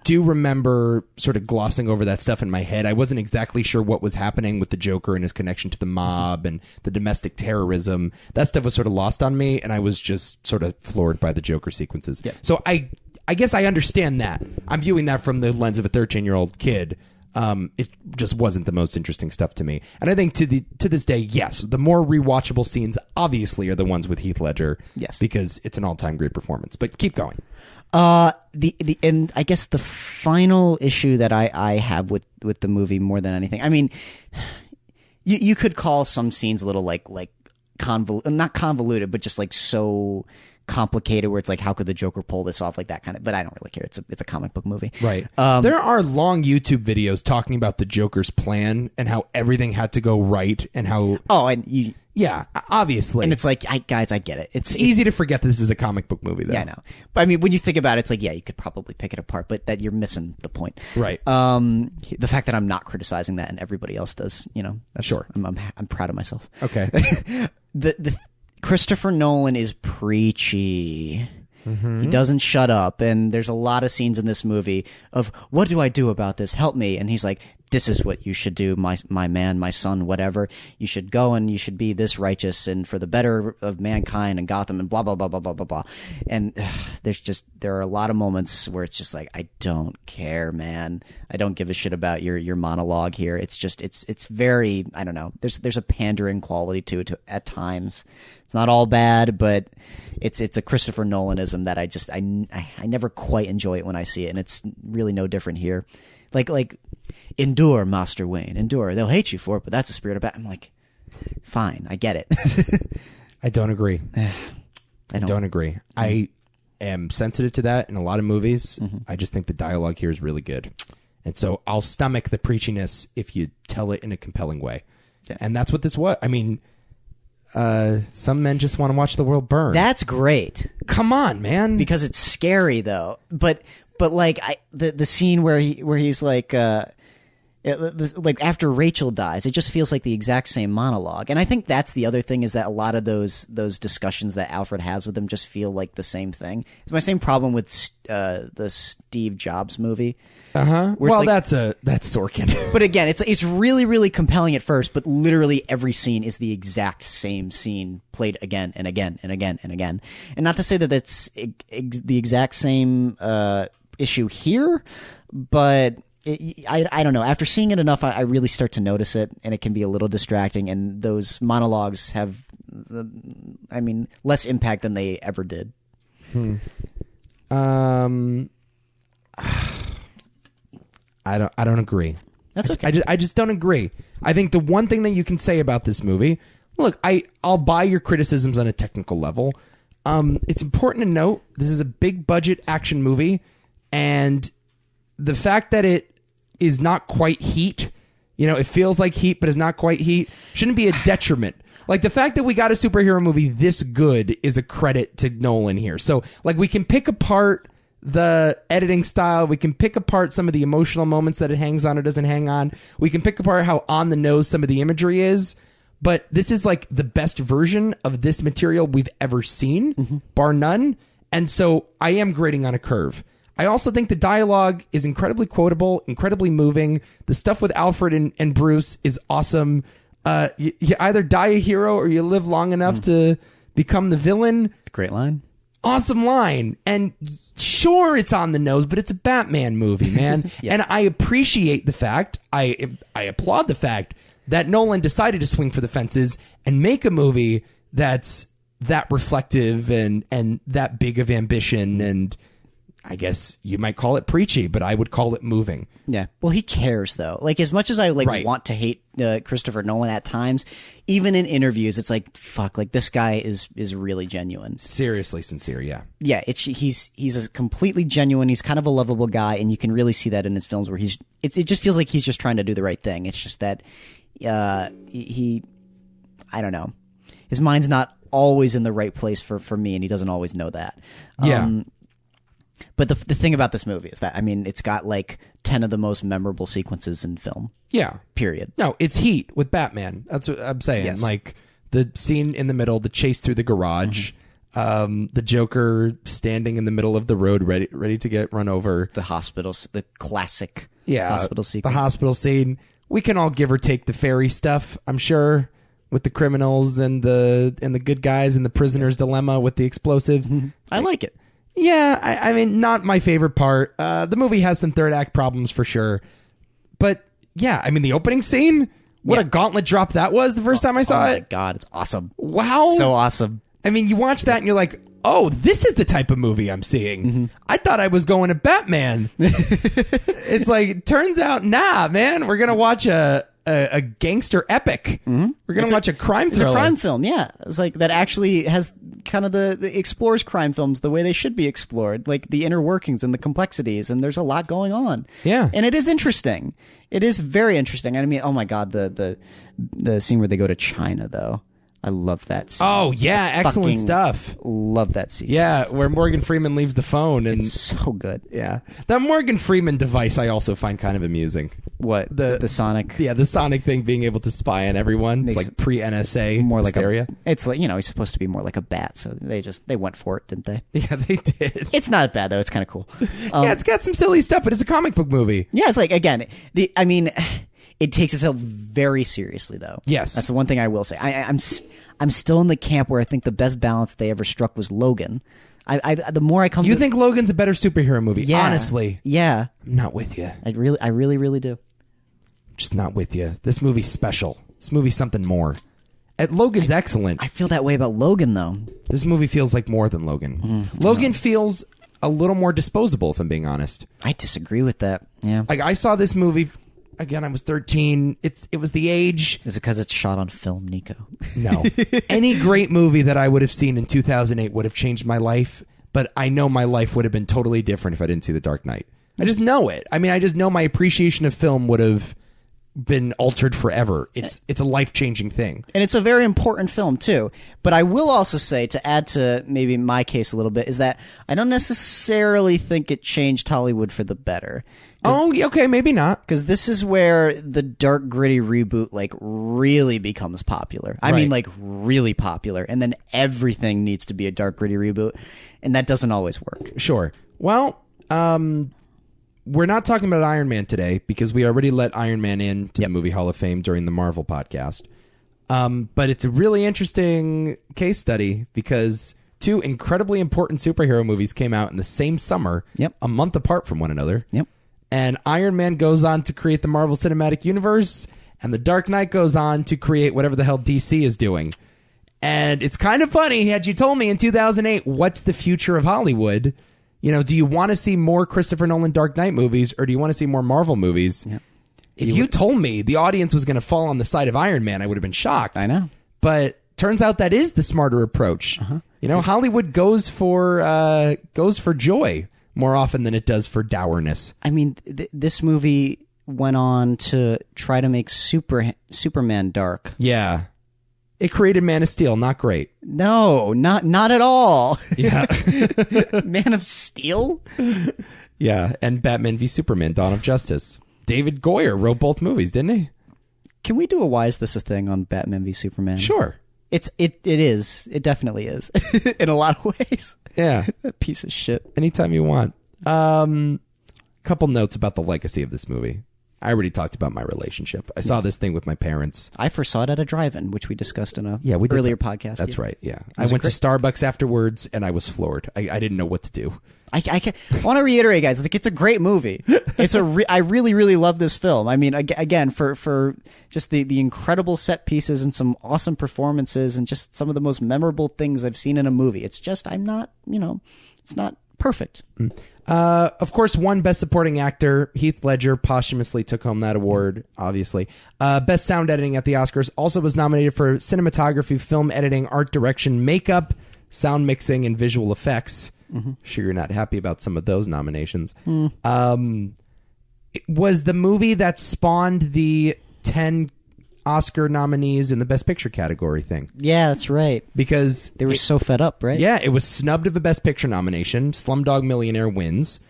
do remember sort of glossing over that stuff in my head. I wasn't exactly sure what was happening with the Joker and his connection to the mob and the domestic terrorism. That stuff was sort of lost on me, and I was just sort of floored by the Joker sequences. Yeah. So I guess I understand that. I'm viewing that from the lens of a 13-year-old kid. It just wasn't the most interesting stuff to me. And I think to this day, yes, the more rewatchable scenes obviously are the ones with Heath Ledger. Yes. Because it's an all-time great performance. But keep going. And I guess the final issue that I have with the movie more than anything, I mean, you could call some scenes a little like not convoluted, but just like so complicated where it's like, how could the Joker pull this off, like that kind of, but I don't really care. It's a comic book movie. Right. There are long YouTube videos talking about the Joker's plan and how everything had to go right and how... Yeah, obviously. And it's like, guys, I get it. It's easy to forget this is a comic book movie, though. Yeah, I know. But I mean, when you think about it, it's like, yeah, you could probably pick it apart, but that you're missing the point. Right. The fact that I'm not criticizing that and everybody else does, that's, sure. I'm proud of myself. Okay. The Christopher Nolan is preachy. Mm-hmm. He doesn't shut up, and there's a lot of scenes in this movie of, what do I do about this? Help me. And he's like, this is what you should do, my man, my son, whatever. You should go and you should be this righteous and for the better of mankind and Gotham and blah, blah, blah, blah, blah, blah, blah. And there are a lot of moments where it's just like, I don't care, man. I don't give a shit about your monologue here. It's just, it's very, I don't know. There's a pandering quality to it at times. It's not all bad, but it's a Christopher Nolanism that I never quite enjoy it when I see it. And it's really no different here. Like, endure, Master Wayne, endure. They'll hate you for it, but that's the spirit of Batman. I'm like, fine, I get it. I don't agree. I don't agree. I am sensitive to that in a lot of movies. Mm-hmm. I just think the dialogue here is really good. And so I'll stomach the preachiness if you tell it in a compelling way. Yeah. And that's what this was. I mean, some men just want to watch the world burn. That's great. Come on, man. Because it's scary, though. But like the scene where he's like Like after Rachel dies, it just feels like the exact same monologue. And I think that's the other thing, is that a lot of those discussions that Alfred has with him just feel like the same thing. It's my same problem with the Steve Jobs movie. Well, that's Sorkin. But again, it's really, really compelling at first, but literally every scene is the exact same scene played again and again and again and again. And not to say that that's the exact same issue here, but I don't know. After seeing it enough, I really start to notice it, and it can be a little distracting. And those monologues have, less impact than they ever did. I don't agree. That's okay. I just don't agree. I think the one thing that you can say about this movie, look, I'll buy your criticisms on a technical level. It's important to note this is a big budget action movie, and the fact that it is not quite Heat, it feels like Heat, but is not quite Heat, shouldn't be a detriment. Like, the fact that we got a superhero movie this good is a credit to Nolan here. So, like, we can pick apart the editing style. We can pick apart some of the emotional moments that it hangs on or doesn't hang on. We can pick apart how on the nose some of the imagery is. But this is, like, the best version of this material we've ever seen, bar none. And so I am grading on a curve. I also think the dialogue is incredibly quotable, incredibly moving. The stuff with Alfred and Bruce is awesome. You either die a hero or you live long enough to become the villain. Great line. Awesome line. And sure, it's on the nose, but it's a Batman movie, man. Yeah. And I appreciate the fact, I applaud the fact that Nolan decided to swing for the fences and make a movie that's that reflective and that big of ambition, and I guess you might call it preachy, but I would call it moving. Yeah. Well, he cares, though. Like, as much as I want to hate Christopher Nolan at times, even in interviews, it's like, fuck, like, this guy is really genuine. Seriously sincere, yeah. Yeah, he's a completely genuine. He's kind of a lovable guy, and you can really see that in his films where it just feels like he's just trying to do the right thing. It's just that he I don't know. His mind's not always in the right place for me, and he doesn't always know that. Yeah. But the thing about this movie is that, it's got like 10 of the most memorable sequences in film. Yeah. Period. No, it's Heat with Batman. That's what I'm saying. Yes. Like, the scene in the middle, the chase through the garage, the Joker standing in the middle of the road ready to get run over. The hospitals, the classic hospital sequence. The hospital scene. We can all give or take the fairy stuff, I'm sure, with the criminals and the good guys and the prisoner's dilemma with the explosives. I like it. Yeah, not my favorite part. The movie has some third act problems for sure. But yeah, the opening scene, what a gauntlet drop that was the first time I saw it. Oh my God, it's awesome. Wow. So awesome. You watch that and you're like, oh, this is the type of movie I'm seeing. I thought I was going to Batman. It's like, turns out, nah, man, we're going to watch a gangster epic. We're going to watch a crime thriller. It's a crime film, yeah. It's like, that actually has kind of the explores crime films the way they should be explored, like the inner workings and the complexities, and there's a lot going on. Yeah. And it is interesting. It is very interesting. Oh my God, the scene where they go to China, though. I love that scene. Oh, yeah. Excellent stuff. Love that scene. Yeah, where Morgan Freeman leaves the phone. And it's so good. Yeah. That Morgan Freeman device I also find kind of amusing. What? The Sonic? Yeah, the Sonic thing, being able to spy on everyone. It's like pre-NSA more like hysteria. It's like, he's supposed to be more like a bat, so they went for it, didn't they? Yeah, they did. It's not bad, though. It's kind of cool. Yeah, it's got some silly stuff, but it's a comic book movie. Yeah, it's like, again, it takes itself very seriously, though. Yes. That's the one thing I will say. I'm still in the camp where I think the best balance they ever struck was Logan. The more I come You think Logan's a better superhero movie? Yeah. Honestly. Yeah. I'm not with you. I really, really do. Just not with you. This movie's special. This movie's something more. Logan's excellent. I feel that way about Logan, though. This movie feels like more than Logan. Logan feels a little more disposable, if I'm being honest. I disagree with that. Yeah. Like, I saw this movie... Again, I was 13. It was the age. Is it because it's shot on film, Nico? No. Any great movie that I would have seen in 2008 would have changed my life, but I know my life would have been totally different if I didn't see The Dark Knight. I just know it. I just know my appreciation of film would have been altered forever. It's a life-changing thing. And it's a very important film, too. But I will also say, to add to maybe my case a little bit, is that I don't necessarily think it changed Hollywood for the better. Oh, okay, maybe not. Because this is where the dark, gritty reboot, like, really becomes popular. I mean, like, really popular. And then everything needs to be a dark, gritty reboot. And that doesn't always work. Sure. Well, we're not talking about Iron Man today because we already let Iron Man into the Movie Hall of Fame during the Marvel podcast. But it's a really interesting case study because two incredibly important superhero movies came out in the same summer, a month apart from one another. And Iron Man goes on to create the Marvel Cinematic Universe, and The Dark Knight goes on to create whatever the hell DC is doing. And it's kind of funny, had you told me in 2008, what's the future of Hollywood? You know, do you want to see more Christopher Nolan Dark Knight movies, or do you want to see more Marvel movies? If you told me the audience was going to fall on the side of Iron Man, I would have been shocked. I know. But turns out that is the smarter approach. You know, Hollywood goes for joy more often than it does for dourness. I mean, this movie went on to try to make Superman dark. Yeah. It created Man of Steel. Not great. No, not at all. Yeah. Man of Steel? Yeah, and Batman v Superman, Dawn of Justice. David Goyer wrote both movies, didn't he? Can we do a Why Is This a Thing on Batman v Superman? Sure. It is. It definitely is. In a lot of ways. Yeah. That piece of shit. Anytime you want. Couple notes about the legacy of this movie. I already talked about my relationship. I saw this thing with my parents. I first saw it at a drive-in, which we discussed in a we did earlier podcast. That's right, yeah. I went to Starbucks afterwards, and I was floored. I didn't know what to do. I want to reiterate, guys. Like, it's a great movie. I really, really love this film. I mean, again, for just the incredible set pieces and some awesome performances and just some of the most memorable things I've seen in a movie. It's just, it's not perfect. Of course, one Best Supporting Actor, Heath Ledger, posthumously took home that award, obviously. Best Sound Editing at the Oscars, also was nominated for Cinematography, Film Editing, Art Direction, Makeup, Sound Mixing, and Visual Effects. Sure you're not happy about some of those nominations. It was the movie that spawned the 10 Oscar nominees in the Best Picture category thing. Yeah, that's right. Because they were so fed up, right? Yeah, it was snubbed of the Best Picture nomination. Slumdog Millionaire wins.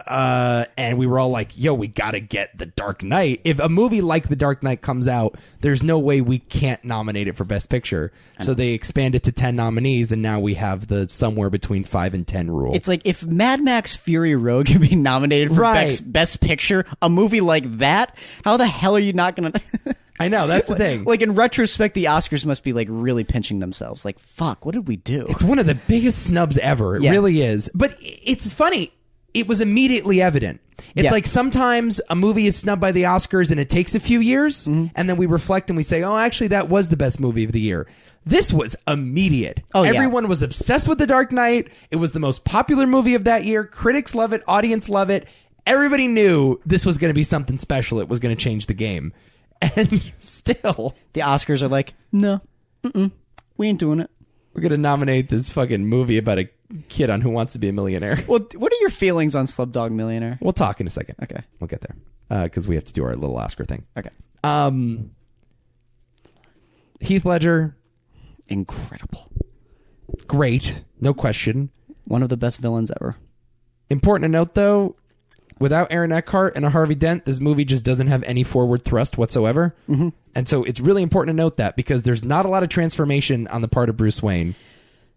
And we were all like, yo, we gotta get The Dark Knight. If a movie like The Dark Knight comes out, there's no way we can't nominate it for Best Picture. So they expanded to 10 nominees, and now we have the somewhere between 5 and 10 rule. It's like, if Mad Max Fury Road can be nominated for Best Picture, a movie like that, how the hell are you not gonna... I know, that's the thing. Like, in retrospect, the Oscars must be, like, really pinching themselves. Like, fuck, what did we do? It's one of the biggest snubs ever. It really is. But it's funny. It was immediately evident. It's like sometimes a movie is snubbed by the Oscars and it takes a few years, and then we reflect and we say, oh, actually, that was the best movie of the year. This was immediate. Everyone was obsessed with The Dark Knight. It was the most popular movie of that year. Critics love it. Audience love it. Everybody knew this was going to be something special. It was going to change the game. And still, the Oscars are like, no, we ain't doing it. We're going to nominate this fucking movie about a kid on Who Wants to Be a Millionaire. Well, what are your feelings on Slumdog Millionaire? We'll talk in a second. Okay. We'll get there. Because we have to do our little Oscar thing. Okay. Heath Ledger. Incredible. Great. No question. One of the best villains ever. Important to note, though, without Aaron Eckhart and a Harvey Dent, this movie just doesn't have any forward thrust whatsoever. And so it's really important to note that, because there's not a lot of transformation on the part of Bruce Wayne.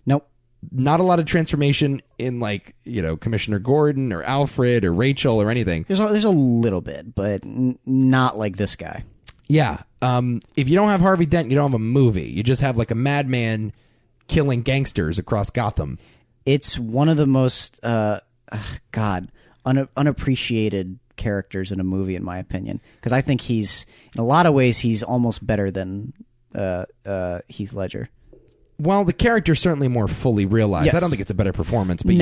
Nope. Not a lot of transformation in, like, Commissioner Gordon or Alfred or Rachel or anything. There's a little bit, but not like this guy. Yeah. If you don't have Harvey Dent, you don't have a movie. You just have, like, a madman killing gangsters across Gotham. It's one of the most, unappreciated characters in a movie, in my opinion, because I think he's, in a lot of ways, he's almost better than Heath Ledger. Well, the character's certainly more fully realized. Yes. I don't think it's a better performance, but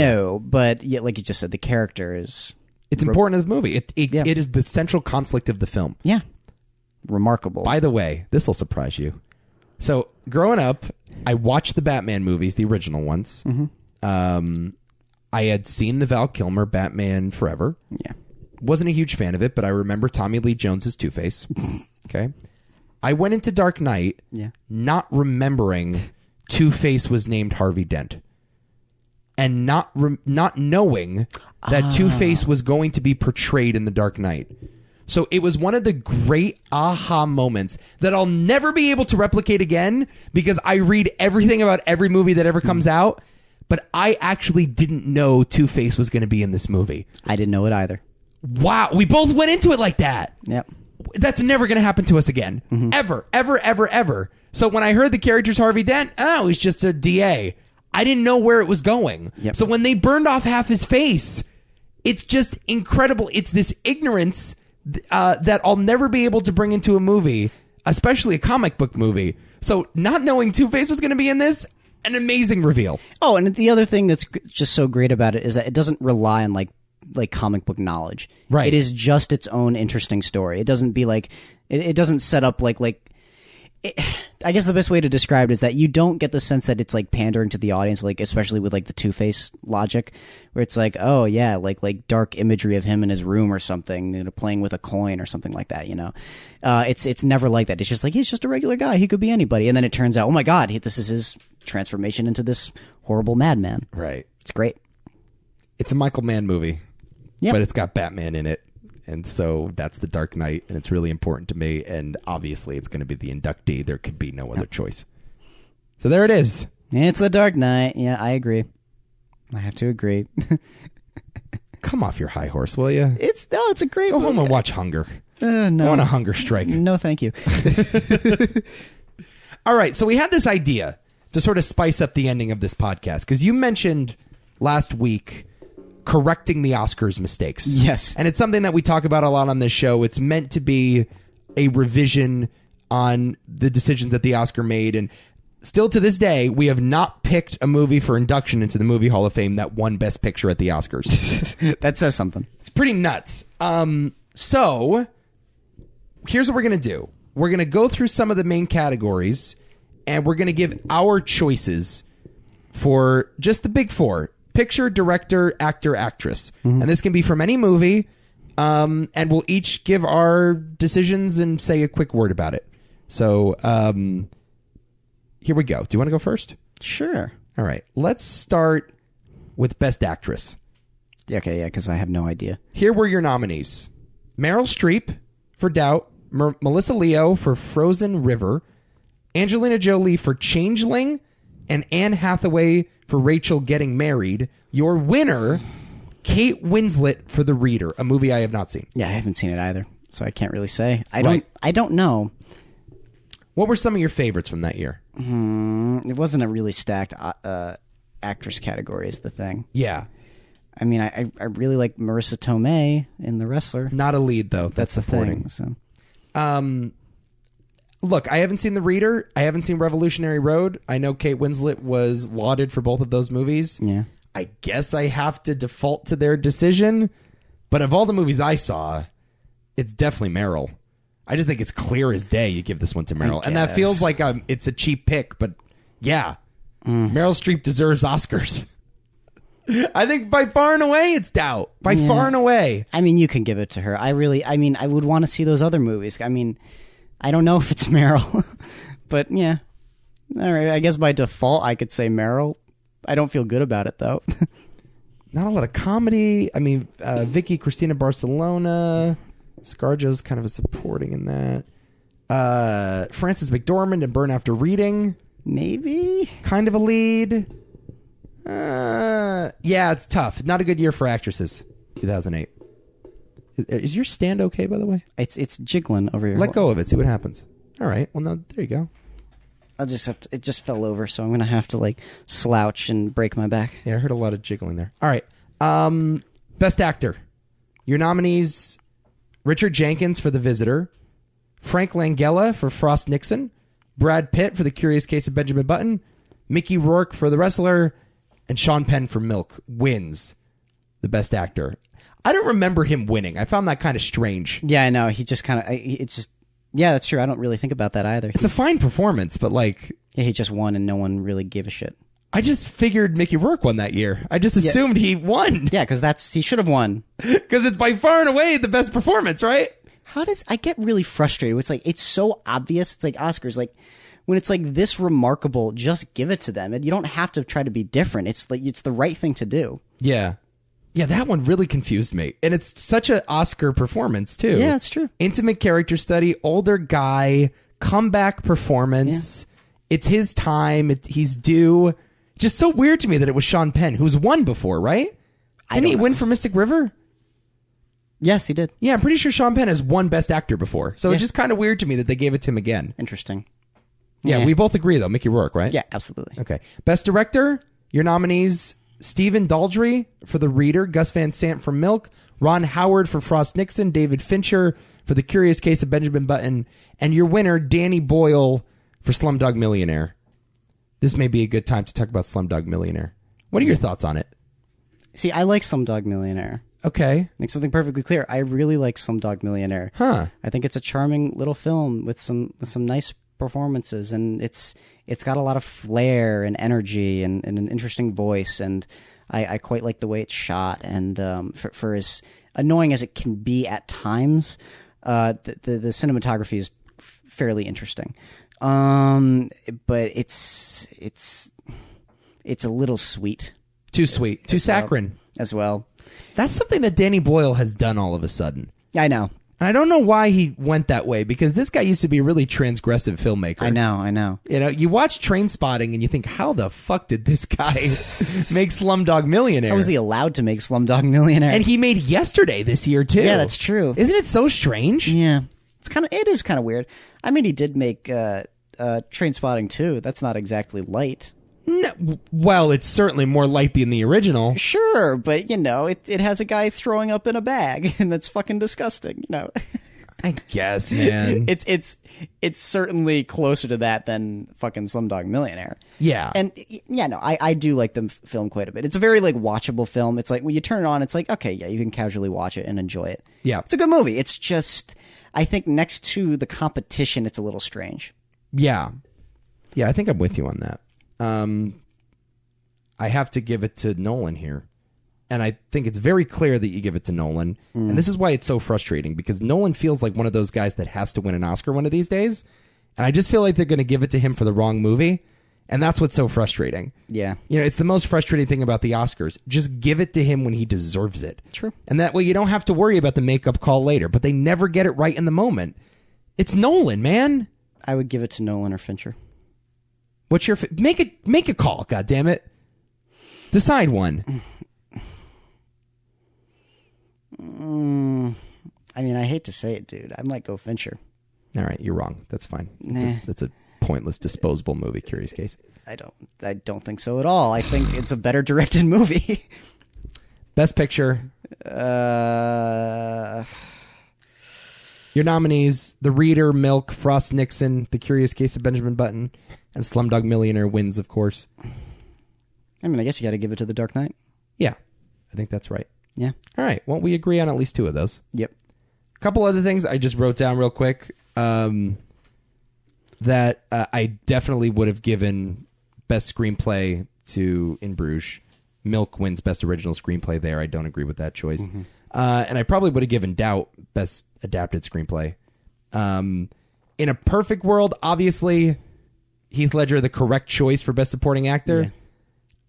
but like you just said, the character is... It's important to the movie. It is the central conflict of the film. Yeah. Remarkable. By the way, this will surprise you. So, growing up, I watched the Batman movies, the original ones. I had seen the Val Kilmer Batman Forever. Yeah. Wasn't a huge fan of it, but I remember Tommy Lee Jones's Two-Face. Okay. I went into Dark Knight not remembering Two-Face was named Harvey Dent. And not knowing that Two-Face was going to be portrayed in The Dark Knight. So it was one of the great aha moments that I'll never be able to replicate again because I read everything about every movie that ever comes out, but I actually didn't know Two-Face was going to be in this movie. I didn't know it either. Wow. We both went into it like that. Yep. That's never going to happen to us again. Ever, ever, ever, ever. So when I heard the character's Harvey Dent, he's just a DA. I didn't know where it was going. Yep. So when they burned off half his face, it's just incredible. It's this ignorance that I'll never be able to bring into a movie, especially a comic book movie. So not knowing Two-Face was going to be in this, an amazing reveal. Oh, and the other thing that's just so great about it is that it doesn't rely on like comic book knowledge. Right. It is just its own interesting story. It doesn't be like it doesn't set up I guess the best way to describe it is that you don't get the sense that it's like pandering to the audience, like especially with like the Two-Face logic, where it's like, oh yeah, like dark imagery of him in his room or something, playing with a coin or something like that. It's never like that. It's just like he's just a regular guy. He could be anybody, and then it turns out, oh my god, this is his transformation into this horrible madman. Right. It's great. It's a Michael Mann movie, Yep. but it's got Batman in it. And so that's The Dark Knight, and it's really important to me. And obviously, it's going to be the inductee. There could be no other choice. So there it is. It's The Dark Knight. Yeah, I agree. I have to agree. Come off your high horse, will you? It's a great Go movie. home and watch Hunger. No. Go on a hunger strike. No, thank you. All right, so we had this idea to sort of spice up the ending of this podcast, because you mentioned last week correcting the Oscars mistakes. Yes. And it's something that we talk about a lot on this show. It's meant to be a revision on the decisions that the Oscar made. And still to this day, we have not picked a movie for induction into the Movie Hall of Fame that won Best Picture at the Oscars. That says something. It's pretty nuts. So here's what we're going to do. We're going to go through some of the main categories, and we're going to give our choices for just the big four: picture, director, actor, actress. And this can be from any movie. And we'll each give our decisions and say a quick word about it. So here we go. Do you want to go first? Sure. All right. Let's start with Best Actress. Okay, yeah, because I have no idea. Here were your nominees: Meryl Streep for Doubt, Melissa Leo for Frozen River, Angelina Jolie for Changeling, and Anne Hathaway for Rachel Getting Married. Your winner, Kate Winslet for The Reader, a movie I have not seen. Yeah, I haven't seen it either, so I can't really say. I don't know. What were some of your favorites from that year? It wasn't a really stacked actress category is the thing. Yeah. I mean, I really like Marissa Tomei in The Wrestler. Not a lead, though. That's the supporting. thing. So. Look, I haven't seen The Reader. I haven't seen Revolutionary Road. I know Kate Winslet was lauded for both of those movies. Yeah. I guess I have to default to their decision. But of all the movies I saw, it's definitely Meryl. I just think it's clear as day you give this one to Meryl. And that feels like it's a cheap pick, but yeah. Meryl Streep deserves Oscars. I think by far and away it's Doubt. By far and away. I mean, you can give it to her. I would want to see those other movies. I mean, I don't know if it's Meryl, but yeah. All right, I guess by default I could say Meryl. I don't feel good about it, though. Not a lot of comedy. I mean, Vicky Cristina Barcelona. ScarJo's kind of a supporting in that. Frances McDormand in Burn After Reading. Maybe. Kind of a lead. Yeah, it's tough. Not a good year for actresses. 2008. Is your stand okay, by the way? It's jiggling over here. Let go of it. See what happens. All right. Well, no, there you go. I'll just have to, it just fell over, so I'm going to have to like slouch and break my back. Yeah, I heard a lot of jiggling there. All right. Best actor. Your nominees: Richard Jenkins for The Visitor, Frank Langella for Frost Nixon, Brad Pitt for The Curious Case of Benjamin Button, Mickey Rourke for The Wrestler, and Sean Penn for Milk wins the Best Actor. I don't remember him winning. I found that kind of strange. Yeah, I know. He just kind of, it's just, yeah, that's true. I don't really think about that either. It's a fine performance, but like... Yeah, he just won and no one really gave a shit. I just figured Mickey Rourke won that year. I just assumed he won. Yeah, because he should have won. Because it's by far and away the best performance, right? I get really frustrated. It's like, it's so obvious. It's like Oscars, like when it's like this remarkable, just give it to them. And you don't have to try to be different. It's like, it's the right thing to do. Yeah. Yeah, that one really confused me. And it's such an Oscar performance, too. Yeah, it's true. Intimate character study, older guy, comeback performance. Yeah. It's his time. He's due. Just so weird to me that it was Sean Penn, who's won before, right? Didn't he win for Mystic River? Yes, he did. Yeah, I'm pretty sure Sean Penn has won Best Actor before. So it's just kind of weird to me that they gave it to him again. Interesting. Yeah, we both agree, though. Mickey Rourke, right? Yeah, absolutely. Okay. Best Director, your nominees, Stephen Daldry for The Reader, Gus Van Sant for Milk, Ron Howard for Frost Nixon, David Fincher for The Curious Case of Benjamin Button, and your winner, Danny Boyle for Slumdog Millionaire. This may be a good time to talk about Slumdog Millionaire. What are your thoughts on it? See, I like Slumdog Millionaire. Okay. Make something perfectly clear. I really like Slumdog Millionaire. Huh. I think it's a charming little film with some nice performances, and it's got a lot of flair and energy and an interesting voice, and I quite like the way it's shot, and for as annoying as it can be at times, the cinematography is fairly interesting. But it's a little sweet. Too sweet. Too saccharine. As well. That's something that Danny Boyle has done all of a sudden. I know. And I don't know why he went that way, because this guy used to be a really transgressive filmmaker. I know. You know, you watch Trainspotting and you think, how the fuck did this guy make Slumdog Millionaire? How was he allowed to make Slumdog Millionaire? And he made Yesterday this year, too. Yeah, that's true. Isn't it so strange? Yeah. It is kind of weird. I mean, he did make Trainspotting 2. That's not exactly light. No, well, it's certainly more light than the original. Sure, but, it has a guy throwing up in a bag, and that's fucking disgusting, I guess, man. It's certainly closer to that than fucking Slumdog Millionaire. Yeah. And, I do like the film quite a bit. It's a very, watchable film. It's like, when you turn it on, it's like, okay, yeah, you can casually watch it and enjoy it. Yeah. It's a good movie. It's just, I think next to the competition, it's a little strange. Yeah. Yeah, I think I'm with you on that. I have to give it to Nolan here. And I think it's very clear that you give it to Nolan. And this is why it's so frustrating, because Nolan feels like one of those guys that has to win an Oscar one of these days. And I just feel like they're going to give it to him for the wrong movie. And that's what's so frustrating. Yeah. It's the most frustrating thing about the Oscars. Just give it to him when he deserves it. True. And that way you don't have to worry about the makeup call later. But they never get it right in the moment. It's Nolan, man. I would give it to Nolan or Fincher. What's your make a call? God damn it! Decide one. I mean, I hate to say it, dude. I might go Fincher. All right, you're wrong. That's fine. Nah. That's a pointless, disposable movie. Curious Case. I don't think so at all. I think it's a better directed movie. Best Picture. Your nominees: The Reader, Milk, Frost Nixon, The Curious Case of Benjamin Button, and Slumdog Millionaire wins, of course. I mean, I guess you got to give it to The Dark Knight. Yeah, I think that's right. Yeah. All right. Well, we agree on at least two of those. Yep. A couple other things I just wrote down real quick that I definitely would have given Best Screenplay to In Bruges. Milk wins Best Original Screenplay there. I don't agree with that choice. Mm-hmm. And I probably would have given Doubt Best Adapted Screenplay. In a perfect world, obviously, Heath Ledger the correct choice for Best Supporting Actor.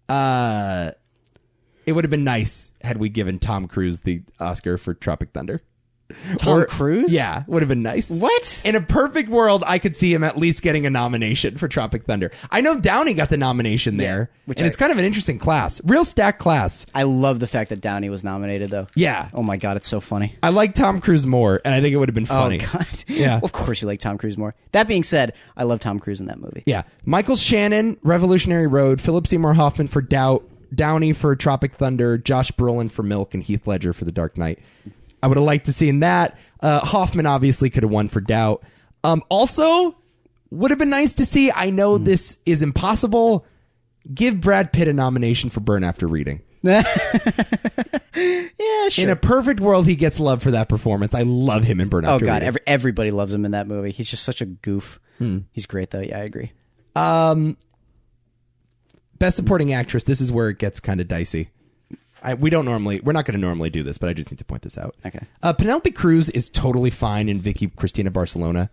Yeah. It would have been nice had we given Tom Cruise the Oscar for Tropic Thunder. Tom Cruise? Yeah, would have been nice. What? In a perfect world, I could see him at least getting a nomination for Tropic Thunder. I know Downey got the nomination there, and it's kind of an interesting class. Real stacked class. I love the fact that Downey was nominated, though. Yeah. Oh, my God, it's so funny. I like Tom Cruise more, and I think it would have been funny. Oh, God. Yeah. Of course you like Tom Cruise more. That being said, I love Tom Cruise in that movie. Yeah. Michael Shannon, Revolutionary Road, Philip Seymour Hoffman for Doubt, Downey for Tropic Thunder, Josh Brolin for Milk, and Heath Ledger for The Dark Knight. I would have liked to seen that. Hoffman obviously could have won for Doubt. Also, would have been nice to see, I know this is impossible, give Brad Pitt a nomination for Burn After Reading. Yeah, sure. In a perfect world, he gets love for that performance. I love him in Burn After Reading. Oh, God, everybody loves him in that movie. He's just such a goof. He's great, though. Yeah, I agree. Best Supporting Actress. This is where it gets kind of dicey. We're not going to normally do this, but I just need to point this out. Okay. Penelope Cruz is totally fine in Vicky Cristina Barcelona.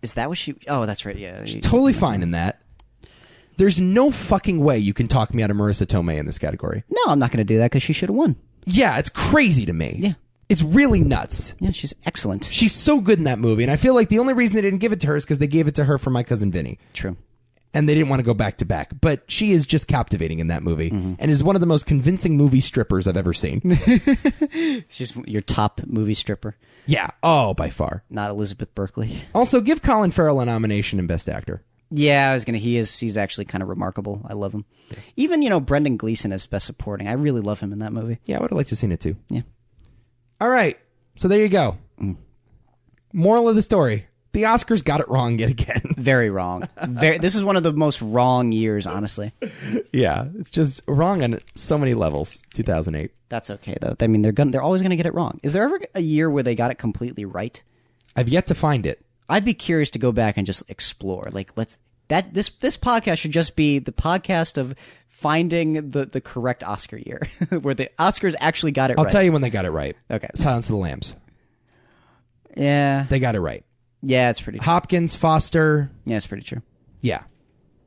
Is that what she... Oh, that's right, yeah. She's totally fine in that. There's no fucking way you can talk me out of Marissa Tomei in this category. No, I'm not going to do that because she should have won. Yeah, it's crazy to me. Yeah. It's really nuts. Yeah, she's excellent. She's so good in that movie, and I feel like the only reason they didn't give it to her is because they gave it to her for My Cousin Vinny. True. And they didn't want to go back to back. But she is just captivating in that movie and is one of the most convincing movie strippers I've ever seen. She's your top movie stripper. Yeah. Oh, by far. Not Elizabeth Berkley. Also, give Colin Farrell a nomination in Best Actor. Yeah, I was gonna. He's actually kind of remarkable. I love him. Yeah. Even Brendan Gleeson as Best Supporting. I really love him in that movie. Yeah, I would have liked to have seen it too. Yeah. All right. So there you go. Moral of the story. The Oscars got it wrong yet again. Very wrong. This is one of the most wrong years, honestly. Yeah, it's just wrong on so many levels. 2008. That's okay though. I mean, they're always going to get it wrong. Is there ever a year where they got it completely right? I've yet to find it. I'd be curious to go back and just explore. Like, this podcast should just be the podcast of finding the correct Oscar year, where the Oscars actually got it right. I'll tell you when they got it right. Okay. Silence of the Lambs. Yeah. They got it right. Yeah, it's pretty true. Hopkins, Foster. Yeah, it's pretty true. Yeah.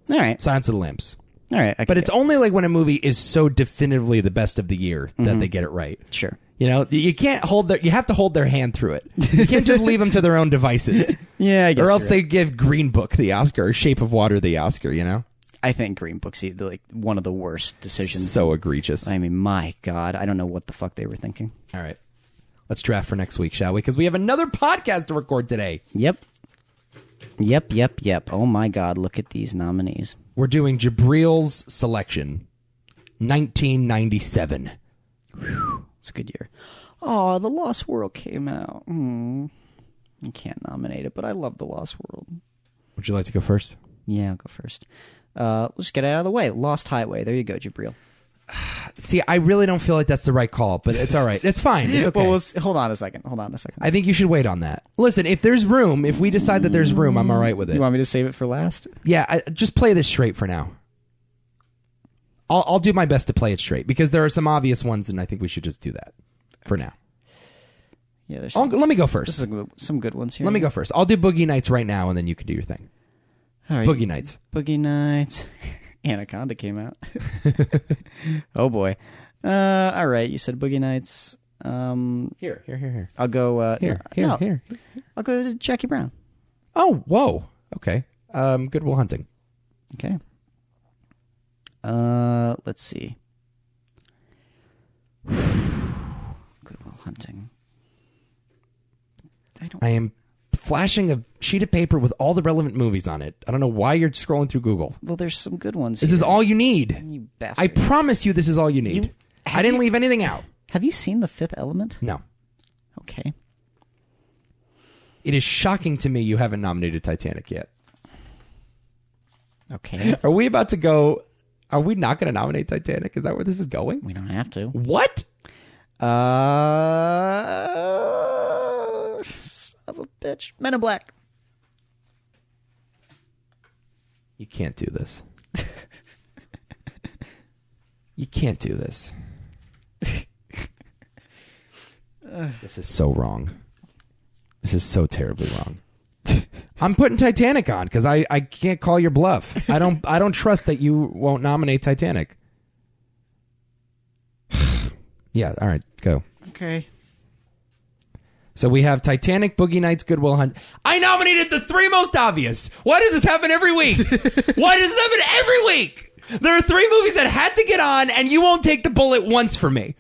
All right. Silence of the Lambs. All right. But it's only like when a movie is so definitively the best of the year that they get it right. Sure. You can't you have to hold their hand through it. You can't just leave them to their own devices. Yeah, I guess. Or else they give Green Book the Oscar, or Shape of Water the Oscar, I think Green Book's like one of the worst decisions. So egregious. I mean, my God, I don't know what the fuck they were thinking. All right. Let's draft for next week, shall we? Because we have another podcast to record today. Yep. Oh my God, look at these nominees. We're doing Jabril's selection, 1997. Whew, it's a good year. Oh, The Lost World came out. I can't nominate it, but I love The Lost World. Would you like to go first? Yeah, I'll go first. Let's get it out of the way. Lost Highway. There you go, Jabril. See, I really don't feel like that's the right call, but it's all right. It's fine. It's okay. Well, hold on a second. I think you should wait on that. Listen, if there's room, if we decide that there's room, I'm all right with it. You want me to save it for last? Yeah, just play this straight for now. I'll do my best to play it straight because there are some obvious ones, and I think we should just do that for now. Yeah, there's let me go first. There's some good ones here. Let me go first. I'll do Boogie Nights right now, and then you can do your thing. All right. Boogie Nights. Boogie Nights. Anaconda came out. Oh boy. All right, you said Boogie Nights. Here. I'll go Here. I'll go to Jackie Brown. Oh, whoa. Okay. Good Will Hunting. Okay. Let's see. Good Will Hunting. I am flashing a sheet of paper with all the relevant movies on it. I don't know why you're scrolling through Google. Well, there's some good ones. This is all you need. You bastard. I promise you this is all you need. I didn't leave anything out. Have you seen The Fifth Element? No. Okay. It is shocking to me you haven't nominated Titanic yet. Okay. Are we about to go... Are we not going to nominate Titanic? Is that where this is going? We don't have to. What? Son of a bitch. Men in Black. You can't do this. You can't do this. This is so wrong. This is so terribly wrong. I'm putting Titanic on because I can't call your bluff. I don't trust that you won't nominate Titanic. Yeah, all right, go. Okay. So we have Titanic, Boogie Nights, Good Will Hunting. I nominated the three most obvious. Why does this happen every week? Why does this happen every week? There are three movies that had to get on, and you won't take the bullet once for me.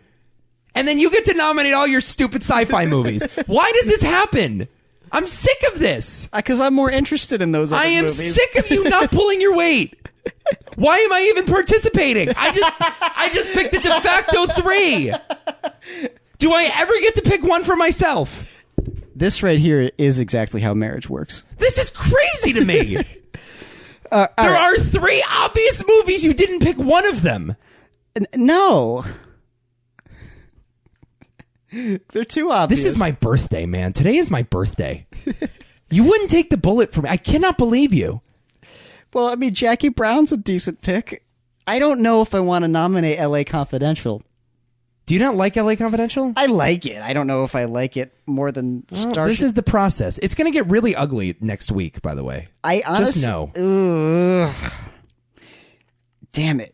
And then you get to nominate all your stupid sci-fi movies. Why does this happen? I'm sick of this. Because I'm more interested in those other movies. I am sick of you not pulling your weight. Why am I even participating? I just picked the de facto three. Do I ever get to pick one for myself? This right here is exactly how marriage works. This is crazy to me. There right. are three obvious movies. You didn't pick one of them. No. They're too obvious. This is my birthday, man. Today is my birthday. You wouldn't take the bullet for me. I cannot believe you. Well, I mean, Jackie Brown's a decent pick. I don't know if I want to nominate L.A. Confidential. Do you not like LA Confidential? I like it. I don't know if I like it more than Starship. This is the process. It's going to get really ugly next week, by the way. I honestly... Just know. Ugh. Damn it.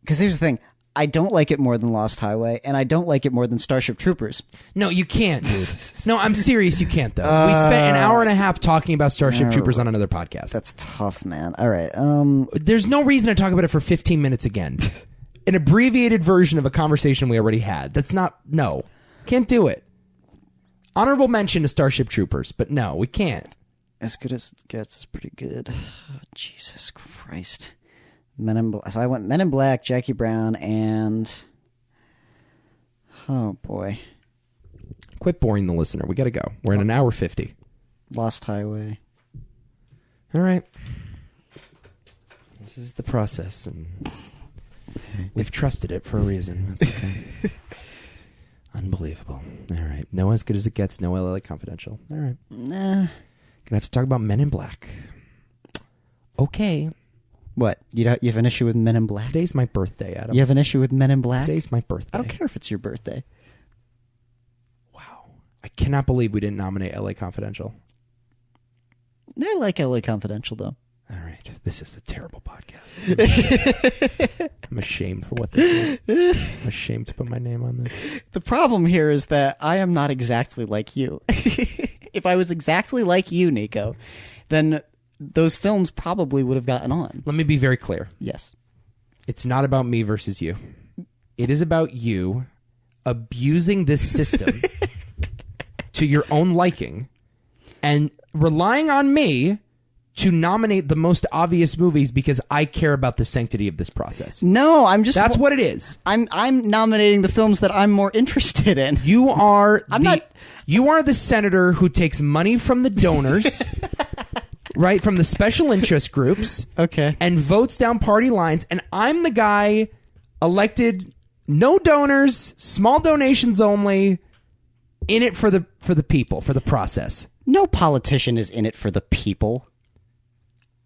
Because here's the thing. I don't like it more than Lost Highway, and I don't like it more than Starship Troopers. No, you can't, dude. No, I'm serious. You can't, though. We spent an hour and a half talking about Starship Troopers on another podcast. That's tough, man. All right. There's no reason to talk about it for 15 minutes again. An abbreviated version of a conversation we already had. That's not... No. Can't do it. Honorable mention to Starship Troopers, but no, we can't. As good as it gets is pretty good. Oh, Jesus Christ. Men in Black. So I went Men in Black, Jackie Brown, and... Oh, boy. Quit boring the listener. We got to go. We're in an hour 50. Lost Highway. All right. This is the process, and we've trusted it for a reason. That's okay. Unbelievable. All right. No As Good As It Gets. No LA Confidential. All right. Nah. Gonna have to talk about Men in Black. Okay. What? You have an issue with Men in Black? Today's my birthday, Adam. You have an issue with Men in Black? Today's my birthday. I don't care if it's your birthday. Wow. I cannot believe we didn't nominate LA Confidential. I like LA Confidential, though. All right. This is a terrible podcast. I'm ashamed for what this is. I'm ashamed to put my name on this. The problem here is that I am not exactly like you. If I was exactly like you, Nico, then those films probably would have gotten on. Let me be very clear. Yes. It's not about me versus you. It is about you abusing this system to your own liking and relying on me to nominate the most obvious movies because I care about the sanctity of this process. No, I'm just... That's what it is. I'm nominating the films that I'm more interested in. You are not... You are the senator who takes money from the donors, right, from the special interest groups, okay, and votes down party lines, and I'm the guy elected, no donors, small donations only, in it for the people, for the process. No politician is in it for the people.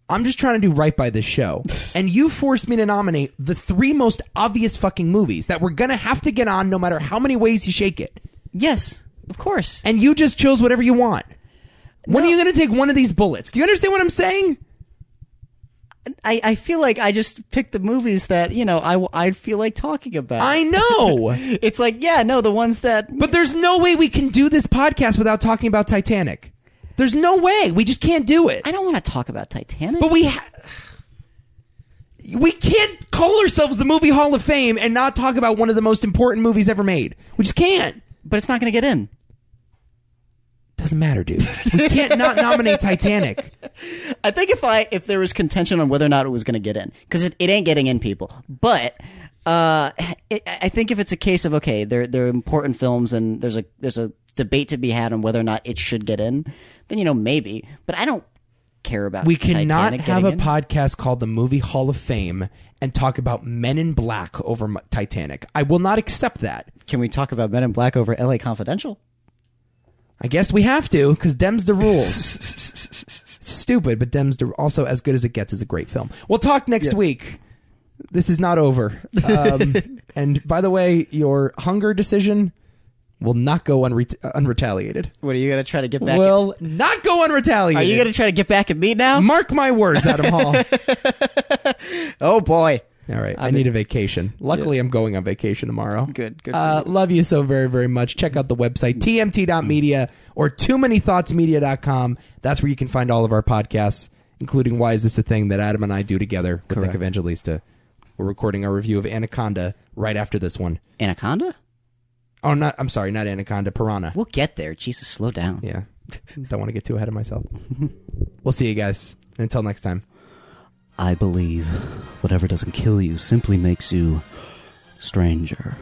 I'm just trying to do right by this show. And you forced me to nominate the 3 most obvious fucking movies that we're going to have to get on no matter how many ways you shake it. Yes, of course. And you just chose whatever you want. When are you going to take one of these bullets? Do you understand what I'm saying? I feel like I just picked the movies that, I feel like talking about. I know. It's like, the ones that... But there's no way we can do this podcast without talking about Titanic. There's no way. We just can't do it. I don't want to talk about Titanic. But we can't call ourselves the Movie Hall of Fame and not talk about one of the most important movies ever made. We just can't. But it's not going to get in. Doesn't matter, dude. We can't not nominate Titanic. I think if there was contention on whether or not it was going to get in, because it ain't getting in, people. But I think if it's a case of, okay, they're important films and there's a debate to be had on whether or not it should get in, then maybe. But I don't care about. We cannot Titanic have a in. podcast called the Movie Hall of Fame and talk about Men in Black over Titanic. I will not accept that. Can we talk about Men in Black over LA Confidential? I guess we have to, because Dem's the rules. Stupid, but Dem's also As Good As It Gets is a great film. We'll talk next week. This is not over. And by the way, your hunger decision will not go unretaliated. What, are you going to try to get back? Will not go unretaliated. Are you going to try to get back at me now? Mark my words, Adam Hall. Oh, boy. All right, I need a vacation. Luckily, I'm going on vacation tomorrow. Good. Love you so very, very much. Check out the website, tmt.media or too-many-thoughts-media.com. That's where you can find all of our podcasts, including Why Is This a Thing that Adam and I do together with Nick Evangelista. We're recording our review of Anaconda right after this one. Anaconda? Oh, I'm sorry, not Anaconda, Piranha. We'll get there. Jesus, slow down. Yeah. Don't want to get too ahead of myself. We'll see you guys. Until next time. I believe whatever doesn't kill you simply makes you stranger.